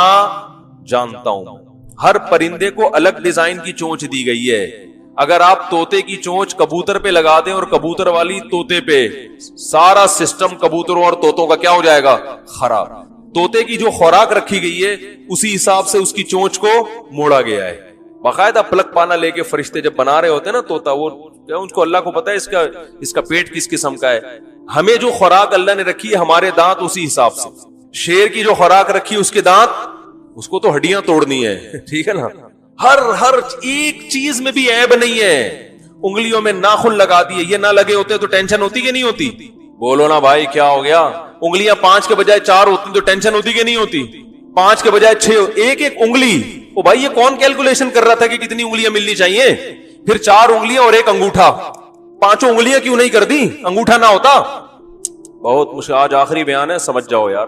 جانتا ہوں. ہر پرندے کو الگ ڈیزائن کی چونچ دی گئی ہے. اگر آپ طوطے کی چونچ کبوتر پہ لگا دیں اور کبوتر والی طوطے پہ, سارا سسٹم کبوتروں اور طوطوں کا کیا ہو جائے گا, خراب. طوطے کی جو خوراک رکھی گئی ہے اسی حساب سے اس کی چونچ کو موڑا گیا ہے. باقاعدہ پلک پانا لے کے فرشتے جب بنا رہے ہوتے ہیں نا طوطا, وہ ان کو اللہ کو پتا ہے اس کا پیٹ کس قسم کا ہے. ہمیں جو خوراک اللہ نے رکھی ہے ہمارے دانت اسی حساب سے. شیر کی جو خوراک رکھی ہے اس کے دانت, اس کو تو ہڈیاں توڑنی ہے, ٹھیک ہے نا. ہر ایک چیز میں بھی عیب نہیں ہے. انگلیوں میں ناخن لگا دیے, یہ نہ لگے ہوتے تو ٹینشن ہوتی کہ نہیں ہوتی؟ بولو نا بھائی کیا ہو گیا؟ انگلیاں 5 کے بجائے 4 ہوتی تو ٹینشن ہوتی کہ نہیں ہوتی؟ 5 کے بجائے 6, ایک انگلی. او بھائی یہ کون کیلکولیشن کر رہا تھا کہ کتنی انگلیاں ملنی چاہیے؟ پھر 4 انگلیاں اور 1 انگوٹھا, 5 انگلیاں کیوں نہیں کر دی؟ انگوٹھا نہ ہوتا. بہت مشکل. آج آخری بیان ہے, سمجھ جاؤ یار.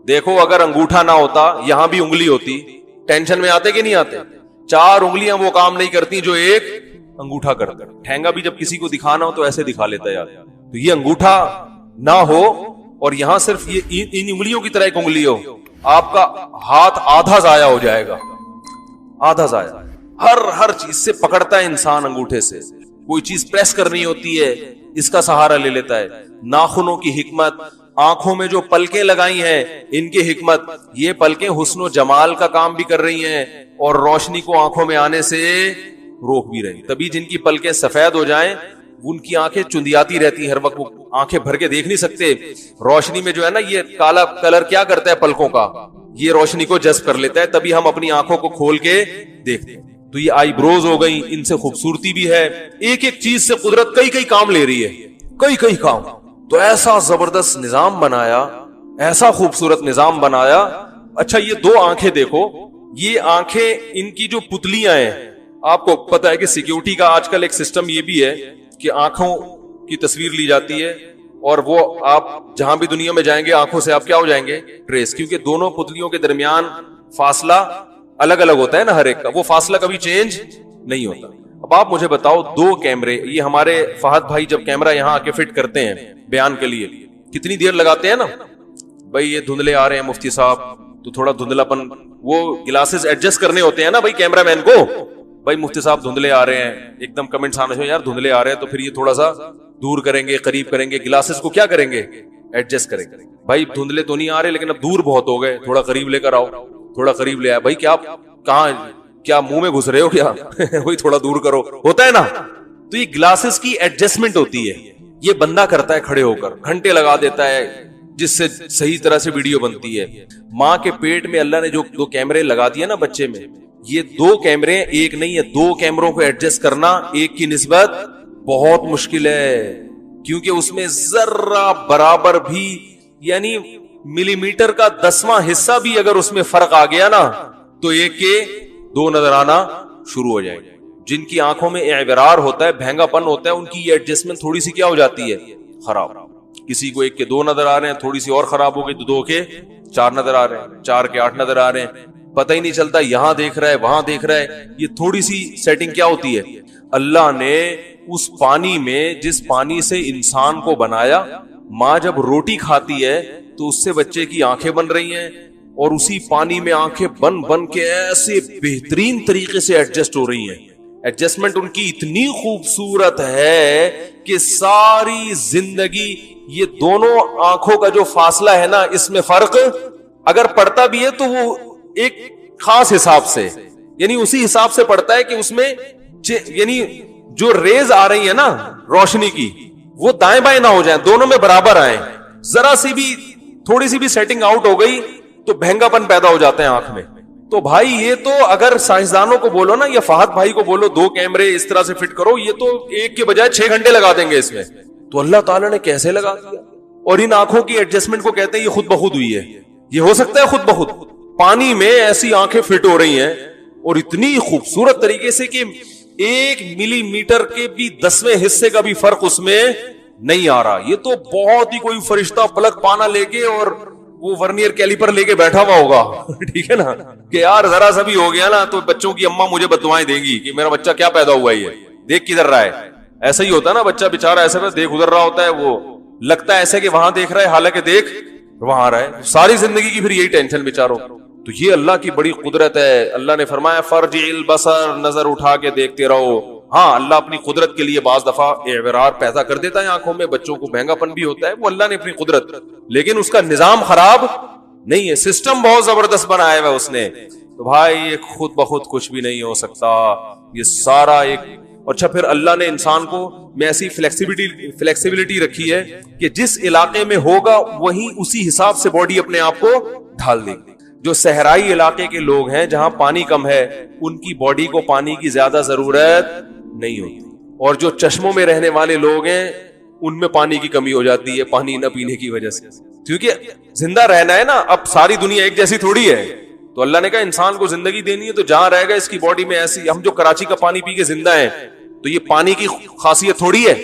دیکھو اگر انگوٹھا نہ ہوتا, یہاں بھی انگلی ہوتی, ٹینشن میں آتے کہ نہیں آتے؟ 4 انگلیاں وہ کام نہیں کرتی جو 1 انگوٹھا کرتا. ٹھینگا بھی جب کسی کو دکھانا ہو تو ایسے دکھا لیتا یار. تو یہ انگوٹھا نہ ہو اور یہاں صرف یہ ان انگلیوں کی طرح ایک انگلی ہو, آپ کا ہاتھ آدھا ضائع ہو جائے گا, آدھا ضائع. ہر چیز سے پکڑتا ہے انسان انگوٹھے سے. کوئی چیز پریس کرنی ہوتی ہے اس کا سہارا لے لیتا ہے. ناخنوں کی حکمت, آنکھوں میں جو پلکیں لگائی ہیں ان کی حکمت, یہ پلکیں حسن و جمال کا کام بھی کر رہی ہیں اور روشنی کو آنکھوں میں آنے سے روک بھی رہی. تبھی جن کی پلکیں سفید ہو جائیں ان کی آنکھیں چندیاتی رہتی ہیں, ہر وقت وہ آنکھیں بھر کے دیکھ نہیں سکتے. روشنی میں جو ہے نا یہ کالا کلر کیا کرتا ہے پلکوں کا, یہ روشنی کو جذب کر لیتا ہے, تبھی ہم اپنی آنکھوں کو کھول کے دیکھتے ہیں. تو یہ آئی بروز ہو گئی, ان سے خوبصورتی بھی ہے. ایک چیز سے قدرت کئی کام لے رہی ہے, کئی کام. تو ایسا زبردست نظام بنایا, ایسا خوبصورت نظام بنایا. اچھا یہ 2 آنکھیں دیکھو, یہ آنکھیں ان کی جو پتلیاں ہیں, آپ کو پتا ہے کہ سیکیورٹی کا آج کل ایک سسٹم یہ بھی ہے کہ آنکھوں کی تصویر لی جاتی ہے اور وہ آپ جہاں بھی دنیا میں جائیں گے آنکھوں سے آپ کیا ہو جائیں گے, ٹریس, کیونکہ دونوں پتلیوں کے درمیان فاصلہ الگ الگ ہوتا ہے نا ہر ایک کا, وہ فاصلہ کبھی چینج نہیں ہوتا. اب آپ مجھے بتاؤ 2 کیمرے, یہ ہمارے فہد بھائی جب کیمرہ یہاں آ کے فٹ کرتے ہیں بیان کے لیے کتنی دیر لگاتے ہیں نا بھائی. یہ دھندلے آ رہے ہیں مفتی صاحب تو تھوڑا دھندلا پن, وہ گلاسز ایڈجسٹ کرنے ہوتے ہیں نا بھائی کیمرہ مین کو. بھائی مفتی صاحب دھندلے آ رہے ہیں, ایک دم کمنٹس آنے سے یار دھندلے آ رہے ہیں, تو پھر یہ تھوڑا سا دور کریں گے, قریب کریں گے, گلاسز کو کیا کریں گے, ایڈجسٹ کریں گے. بھائی دھندلے تو نہیں آ رہے لیکن اب دور بہت ہو گئے, تھوڑا قریب لے کر آؤ, تھوڑا قریب لے آئے. بھائی کیا کہاں, کیا منہ میں گھس رہے ہو کیا, وہی تھوڑا دور کرو, ہوتا ہے نا. تو یہ گلاسز کی ایڈجسٹمنٹ ہوتی ہے, یہ بندہ کرتا ہے کھڑے ہو کر, گھنٹے لگا دیتا ہے جس سے صحیح طرح سے ویڈیو بنتی ہے. ماں کے پیٹ میں اللہ نے جو 2 کیمرے لگا دیے نا بچے میں, یہ 2 کیمرے, ایک نہیں ہے 2 کیمروں کو ایڈجسٹ کرنا ایک کی نسبت بہت مشکل ہے, کیونکہ اس میں ذرہ برابر بھی یعنی ملی میٹر کا 10واں حصہ بھی اگر اس میں فرق آ گیا نا تو ایک کے 2 نظر آنا شروع ہو جائے گا. جن کی آنکھوں میں اعورار ہوتا ہے, بھینگا پن ہوتا ہے, ان کی یہ ایڈجسٹمنٹ تھوڑی سی کیا ہو جاتی ہے, خراب. کسی کو 1 کے 2 نظر آ رہے ہیں, تھوڑی سی اور خراب ہو گئی تو 2 کے 4 نظر آ رہے ہیں, 4 کے 8 نظر آ رہے ہیں, پتہ ہی نہیں چلتا یہاں دیکھ رہا ہے وہاں دیکھ رہا ہے. یہ تھوڑی سی سیٹنگ کیا ہوتی ہے, اللہ نے اس پانی میں, جس پانی سے انسان کو بنایا, ماں جب روٹی کھاتی ہے تو اس سے بچے کی آنکھیں بن رہی ہیں, اور اسی پانی میں آنکھیں بن بن کے ایسے بہترین طریقے سے ایڈجسٹ ہو رہی ہیں. ایڈجسٹمنٹ ان کی اتنی خوبصورت ہے کہ ساری زندگی یہ دونوں آنکھوں کا جو فاصلہ ہے نا, اس میں فرق اگر پڑتا بھی ہے تو وہ ایک خاص حساب سے, یعنی اسی حساب سے پڑتا ہے کہ اس میں یعنی جو ریز آ رہی ہے نا روشنی کی, وہ دائیں بائیں نہ ہو جائیں, دونوں میں برابر آئیں. ذرا سی بھی تھوڑی سی بھی سیٹنگ آؤٹ ہو گئی تو بہنگا پن پیدا ہو جاتے ہیں آنکھ میں. تو بھائی یہ تو اگر سائنسدانوں کو بولو نا, یا فہد بھائی کو بولو 2 کیمرے اس طرح سے فٹ کرو, یہ تو ایک کے بجائے 6 گھنٹے لگا دیں گے اس میں. تو اللہ تعالیٰ نے کیسے لگا دیا. اور ان آنکھوں کی ایڈجسٹمنٹ کو کہتے ہیں یہ خود بخود ہوئی ہے. یہ ہو سکتا ہے خود بخود؟ پانی میں ایسی آنکھیں فٹ ہو رہی ہیں اور اتنی خوبصورت طریقے سے کہ 1 ملی میٹر کے بھی 10ویں حصے کا بھی فرق اس میں نہیں آ رہا. یہ تو بہت ہی کوئی فرشتہ پلک پانا لے کے اور وہ ورنیئر کیلیپر لے کے بیٹھا ہوا ہوگا, ٹھیک ہے نا, کہ یار ذرا سا بھی ہو گیا نا تو بچوں کی اماں مجھے بددعائیں دیں گی کہ میرا بچہ کیا پیدا ہوا ہے, یہ دیکھ کدھر رہا ہے. ایسا ہی ہوتا ہے نا, بچہ بےچارا ایسے بس دیکھ ادھر رہا ہوتا ہے, وہ لگتا ہے ایسے کہ وہاں دیکھ رہا ہے حالانکہ دیکھ وہاں رہا ہے. ساری زندگی کی پھر یہی ٹینشن بےچاروں. تو یہ اللہ کی بڑی قدرت ہے. اللہ نے فرمایا فرجع البصر, نظر اٹھا کے دیکھتے رہو. ہاں اللہ اپنی قدرت کے لیے بعض دفعہ اعورار پیدا کر دیتا ہے آنکھوں میں, بچوں کو مہنگا پن بھی ہوتا ہے, وہ اللہ نے اپنی قدرت, لیکن اس کا نظام خراب نہیں ہے, سسٹم بہت زبردست بنایا ہوا اس نے. تو بھائی یہ خود بخود کچھ بھی نہیں ہو سکتا, یہ سارا ایک. اچھا پھر اللہ نے انسان کو میں ایسی فلیکسیبلٹی رکھی ہے کہ جس علاقے میں ہوگا وہیں اسی حساب سے باڈی اپنے آپ کو ڈھال دے گی. جو صحرائی علاقے کے لوگ ہیں جہاں پانی کم ہے, ان کی باڈی کو پانی کی زیادہ ضرورت نہیں ہوتی, اور جو چشموں میں رہنے والے لوگ ہیں ان میں پانی کی کمی ہو جاتی ہے پانی نہ پینے کی وجہ سے, کیونکہ زندہ رہنا ہے نا. اب ساری دنیا ایک جیسی تھوڑی ہے, تو اللہ نے کہا انسان کو زندگی دینی ہے تو جہاں رہے گا اس کی باڈی میں ایسی. ہم جو کراچی کا پانی پی کے زندہ ہیں تو یہ پانی کی خاصیت تھوڑی ہے.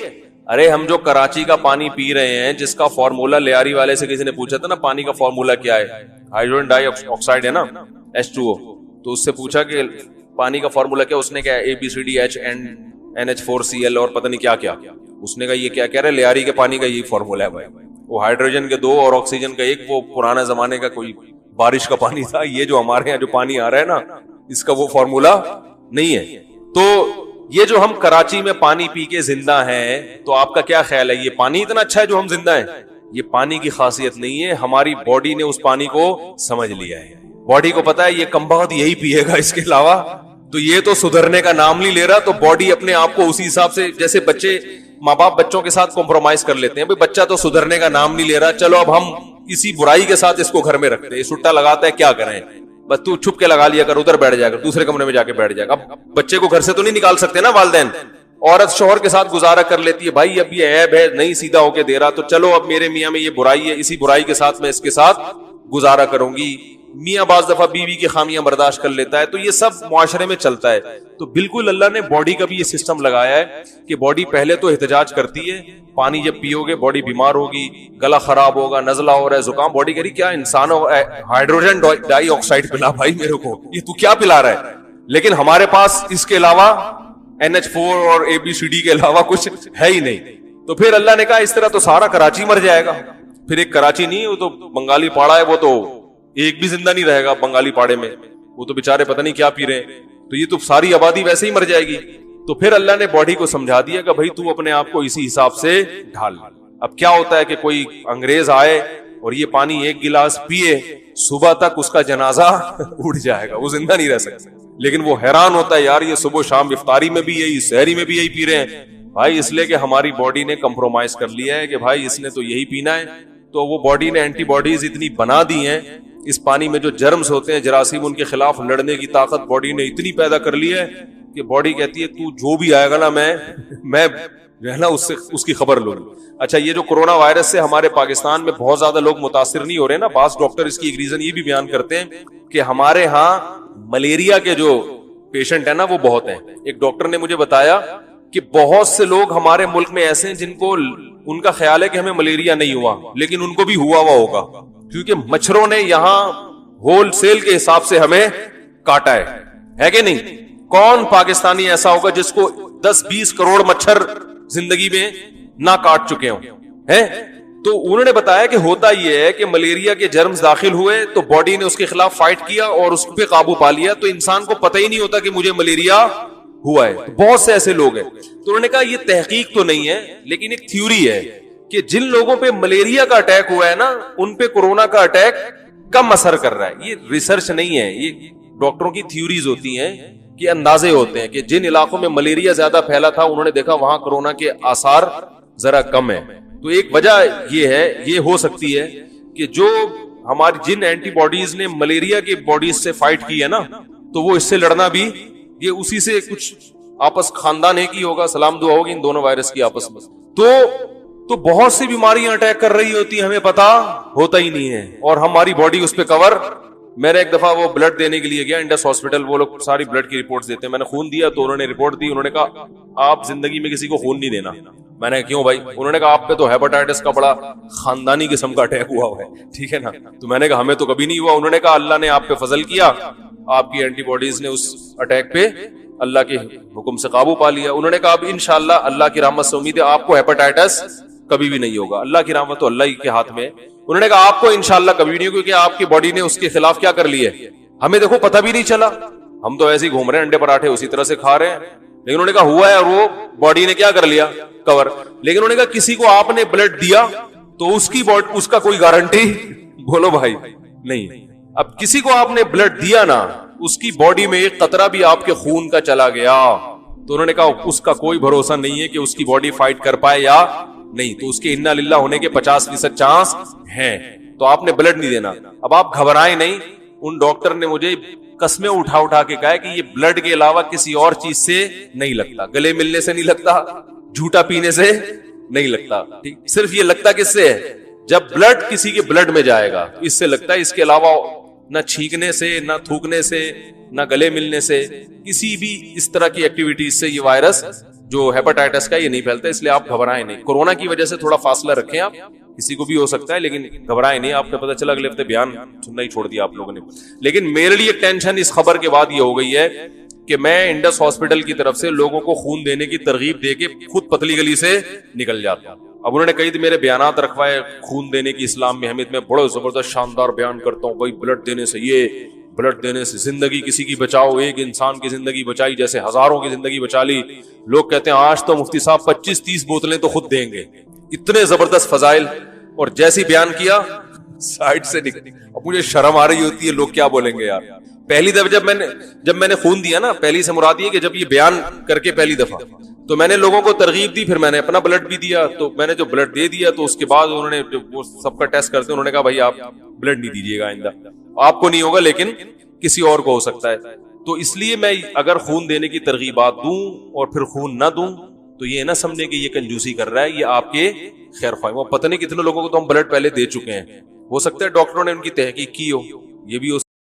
ارے ہم جو کراچی کا پانی پی رہے ہیں, جس کا فارمولا لیاری والے سے کسی نے پوچھا تھا نا پانی کا فارمولا کیا ہے, ہائیڈروجن ڈائی آکسائڈ ہے نا H2O, تو اس سے پوچھا کہ پانی کا فارمولا کیا, اس نے کہا ABCDH NH4Cl اور پتہ نہیں کیا کیا. اس نے کہا یہ کیا کہہ رہے, لیاری کے پانی کا یہی فارمولا ہے بھائی. وہ ہائیڈروجن کے 2 اور آکسیجن کا 1, وہ پرانے زمانے کا کوئی بارش کا پانی تھا. یہ جو ہمارے یہاں جو پانی آ رہا ہے نا, اس کا وہ فارمولا نہیں ہے. تو یہ جو ہم کراچی میں پانی پی کے زندہ ہیں, تو آپ کا کیا خیال ہے یہ پانی اتنا اچھا ہے جو ہم زندہ ہیں؟ یہ پانی کی خاصیت نہیں ہے, ہماری باڈی نے اس پانی کو سمجھ لیا ہے. باڈی کو پتا ہے یہ کم بخت یہی پیے گا, اس کے علاوہ تو یہ تو سدھرنے کا نام نہیں لے رہا. تو باڈی اپنے آپ کو اسی حساب سے, جیسے بچے ماں باپ بچوں کے ساتھ کمپرومائز کر لیتے ہیں, بچہ تو سدھرنے کا نام نہیں لے رہا, چلو اب ہم اسی برائی کے ساتھ اس کو گھر میں رکھتے ہیں, سٹا لگاتا ہے کیا کریں, بس تو چھپ کے لگا لیا کر, ادھر بیٹھ جائے گا, دوسرے کمرے میں جا کے بیٹھ جائے گا. اب بچے کو گھر سے تو نہیں نکال سکتے نا والدین. عورت شوہر کے ساتھ گزارا کر لیتی ہے, بھائی اب یہ عیب ہے نہیں سیدھا ہو کے دے رہا, تو چلو اب میرے میاں میں یہ برائی ہے, اسی برائی کے ساتھ میں اس کے ساتھ گزارا کروں گی. میاں بعض دفعہ بیوی کی خامیاں برداشت کر لیتا ہے, تو یہ سب معاشرے میں چلتا ہے. تو بالکل اللہ نے باڈی کا بھی یہ سسٹم لگایا ہے کہ باڈی پہلے تو احتجاج کرتی ہے, پانی جب پیو گے باڈی بیمار ہوگی, گلا خراب ہوگا, نزلہ ہو رہا ہے, زکام, باڈی کہہ رہی کیا انسان ہو, ہائیڈروجن ڈائی آکسائڈ پلا بھائی میرے کو, یہ تو کیا پلا رہا ہے. لیکن ہمارے پاس اس کے علاوہ NH4 اور ABCD کے علاوہ کچھ ہے ہی نہیں. تو پھر اللہ نے کہا اس طرح تو سارا کراچی مر جائے گا. پھر ایک کراچی نہیں, وہ تو بنگالی پاڑا ہے, وہ تو ایک بھی زندہ نہیں رہے گا بنگالی پاڑے میں, وہ تو بےچارے پتہ نہیں کیا پی رہے ہیں, تو یہ تو ساری آبادی ویسے ہی مر جائے گی. تو پھر اللہ نے باڈی کو سمجھا دیا کہ بھائی تو اپنے آپ کو اسی حساب سے ڈھال. اب کیا ہوتا ہے کہ کوئی انگریز آئے اور یہ پانی 1 گلاس پیے, صبح تک اس کا جنازہ اٹھ جائے گا, وہ زندہ نہیں رہ سکتا. لیکن وہ حیران ہوتا ہے یار یہ صبح شام افطاری میں بھی یہی, سحری میں بھی یہی پی رہے ہیں. بھائی اس لیے کہ ہماری باڈی نے کمپرومائز کر لیا ہے کہ بھائی اس نے تو یہی پینا ہے. تو وہ باڈی نے اینٹی باڈیز اتنی بنا دی ہیں, اس پانی میں جو جرمز ہوتے ہیں جراثیم, ان کے خلاف لڑنے کی طاقت باڈی نے اتنی پیدا کر لی ہے کہ باڈی کہتی ہے تو جو بھی آئے گا نا میں رہنا اس کی خبر لوں. اچھا یہ جو کورونا وائرس سے ہمارے پاکستان میں بہت زیادہ لوگ متاثر نہیں ہو رہے نا, بعض ڈاکٹر اس کی ایک ریزن یہ بھی بیان کرتے ہیں کہ ہمارے ہاں ملیریا کے جو پیشنٹ ہیں نا وہ بہت ہیں. ایک ڈاکٹر نے مجھے بتایا کہ بہت سے لوگ ہمارے ملک میں ایسے ہیں جن کو ان کا خیال ہے کہ ہمیں ملیریا نہیں ہوا, لیکن ان کو بھی ہوا ہوگا, کیونکہ مچھروں نے یہاں ہول سیل کے حساب سے ہمیں کاٹا ہے کہ نہیں. کون پاکستانی ایسا ہوگا جس کو 10-20 کروڑ مچھر زندگی میں نہ کاٹ چکے ہوں ہیں؟ تو انہوں نے بتایا کہ ہوتا یہ ہے کہ ملیریا کے جرمز داخل ہوئے تو باڈی نے اس کے خلاف فائٹ کیا اور اس پہ قابو پا لیا, تو انسان کو پتہ ہی نہیں ہوتا کہ مجھے ملیریا ہوا ہے. تو بہت سے ایسے لوگ ہیں. تو انہوں نے کہا یہ تحقیق تو نہیں ہے لیکن ایک تھیوری ہے کہ جن لوگوں پہ ملیریا کا اٹیک ہوا ہے نا ان پہ کورونا کا اٹیک کم اثر کر رہا ہے. یہ ریسرچ نہیں ہے, یہ ڈاکٹروں کی تھیوریز ہوتی ہیں کہ اندازے ہوتے ہیں کہ جن علاقوں میں ملیریا زیادہ پھیلا تھا انہوں نے دیکھا وہاں کورونا کے آثار ذرا کم ہے. تو ایک وجہ یہ ہے, یہ ہو سکتی ہے کہ جو ہماری جن اینٹی باڈیز نے ملیریا کی باڈیز سے فائٹ کی ہے نا تو وہ اس سے لڑنا بھی یہ اسی سے کچھ آپس خاندان ایک ہی ہوگا, سلام دعا ہوگی ان دونوں وائرس کی آپس میں. تو بہت سی بیماریاں اٹیک کر رہی ہوتی ہیں, ہمیں پتا ہوتا ہی نہیں ہے اور ہماری باڈی اس پہ کور. میں نے ایک دفعہ وہ بلڈ دینے کے لیے گیا انڈس ہاسپٹل, وہ لوگ ساری بلڈ کی رپورٹس دیتے ہیں. میں نے خون دیا تو انہوں نے رپورٹ دی, انہوں نے کہا آپ زندگی میں کسی کو خون نہیں دینا. میں نے کیوں بھائی؟ انہوں نے کہا آپ پہ تو ہیپاٹائٹس کا بڑا خاندانی قسم کا اٹیک ہوا ہے, ٹھیک ہے نا. تو میں نے کہا ہمیں تو کبھی نہیں ہوا. انہوں نے کہا اللہ نے آپ پہ فضل کیا, آپ کی اینٹی باڈیز نے اس اٹیک پہ اللہ کے حکم سے قابو پا لیا. انہوں نے کہا اب انشاءاللہ اللہ کی رحمت سے امید ہے آپ کو ہیپاٹائٹس کبھی بھی نہیں ہوگا. اللہ کی رحمت تو اللہ ہی کے ہاتھ میں. انہوں نے کہا آپ کو انشاءاللہ کبھی نہیں, کیونکہ آپ کی باڈی نے اس کے خلاف کیا کر لیا ہے, ہمیں دیکھو پتہ بھی نہیں چلا, ہم تو ایسے ہی گھوم رہے ہیں انڈے پراٹھے اسی طرح سے کھا رہے ہیں. لیکن انہوں نے کہا ہوا ہے اور وہ باڈی نے کیا کر لیا, کور. لیکن انہوں نے کہا کسی کو آپ نے بلڈ دیا تو اس کی باڈی, اس کا کوئی گارنٹی بولو بھائی نہیں. اب کسی کو آپ نے بلڈ دیا نا, اس کی باڈی میں ایک قطرہ بھی آپ کے خون کا چلا گیا تو انہوں نے کہا اس کا کوئی بھروسہ نہیں ہے کہ اس کی باڈی فائٹ کر پائے یا نہیں, تو اس کے انا للہ ہونے کے 50% چانس ہیں. تو آپ نے بلڈ نہیں دینا. اب آپ گھبرائیں نہیں, ان ڈاکٹر نے مجھے قسمیں اٹھا کے کہا کہ یہ بلڈ کے علاوہ کسی اور چیز سے نہیں لگتا, گلے ملنے سے نہیں لگتا, جھوٹا پینے سے نہیں لگتا, صرف یہ لگتا کس سے ہے جب بلڈ کسی کے بلڈ میں جائے گا, اس سے لگتا ہے. اس کے علاوہ نہ چھینکنے سے, نہ تھوکنے سے, نہ گلے ملنے سے, کسی بھی اس طرح کی ایکٹیویٹیز سے یہ وائرس جو ہیپاٹائٹس کا یہ نہیں پھیلتا. اس لیے آپ گھبرائیں نہیں. کورونا کی وجہ سے تھوڑا فاصلہ رکھیں, آپ کسی کو بھی ہو سکتا ہے لیکن گھبرائیں نہیں. آپ کو پتہ چلا اگلے ہفتے بیان سننا ہی چھوڑ دیا آپ لوگوں نے. لیکن میرے لیے ٹینشن اس خبر کے بعد یہ ہو گئی ہے کہ میں انڈس ہاسپٹل کی طرف سے لوگوں کو خون دینے کی ترغیب دے کے خود پتلی گلی سے نکل جاتا ہوں. اب انہوں نے کئی میرے بیانات رکھوائے خون دینے کی اسلام میں اہمیت, میں بڑا زبردست شاندار بیان کرتا ہوں بھائی بلڈ دینے سے, یہ بلڈ دینے سے زندگی کسی کی بچاؤ, ایک انسان کی زندگی بچائی جیسے ہزاروں کی زندگی بچا لی. لوگ کہتے ہیں آج تو مفتی صاحب 25-30 بوتلیں تو خود دیں گے, اتنے زبردست فضائل. اور جیسی بیان کیا سائڈ سے نکل. اب مجھے شرم آ رہی ہوتی ہے, لوگ کیا بولیں گے یار. پہلی دفعہ جب میں نے خون دیا نا, پہلی سے مراد یہ کہ جب یہ بیان کر کے پہلی دفعہ تو میں نے لوگوں کو ترغیب دی, پھر میں نے اپنا بلڈ بھی دیا. تو میں نے جو بلڈ دے دیا تو اس کے بعد انہوں نے وہ سب کا ٹیسٹ کرتے انہوں نے کہا بھائی آپ بلڈ نہیں دیجیے گا آئندہ, آپ کو نہیں ہوگا لیکن کسی اور کو ہو سکتا ہے. تو اس لیے میں اگر خون دینے کی ترغیبات دوں اور پھر خون نہ دوں تو یہ نہ سمجھیں کہ یہ کنجوسی کر رہا ہے, یہ آپ کے خیر خواہ. وہ پتہ نہیں کتنے لوگوں کو تو ہم بلڈ پہلے دے چکے ہیں, ہو سکتا ہے ڈاکٹروں نے ان کی تحقیق کی ہو, یہ بھی ہو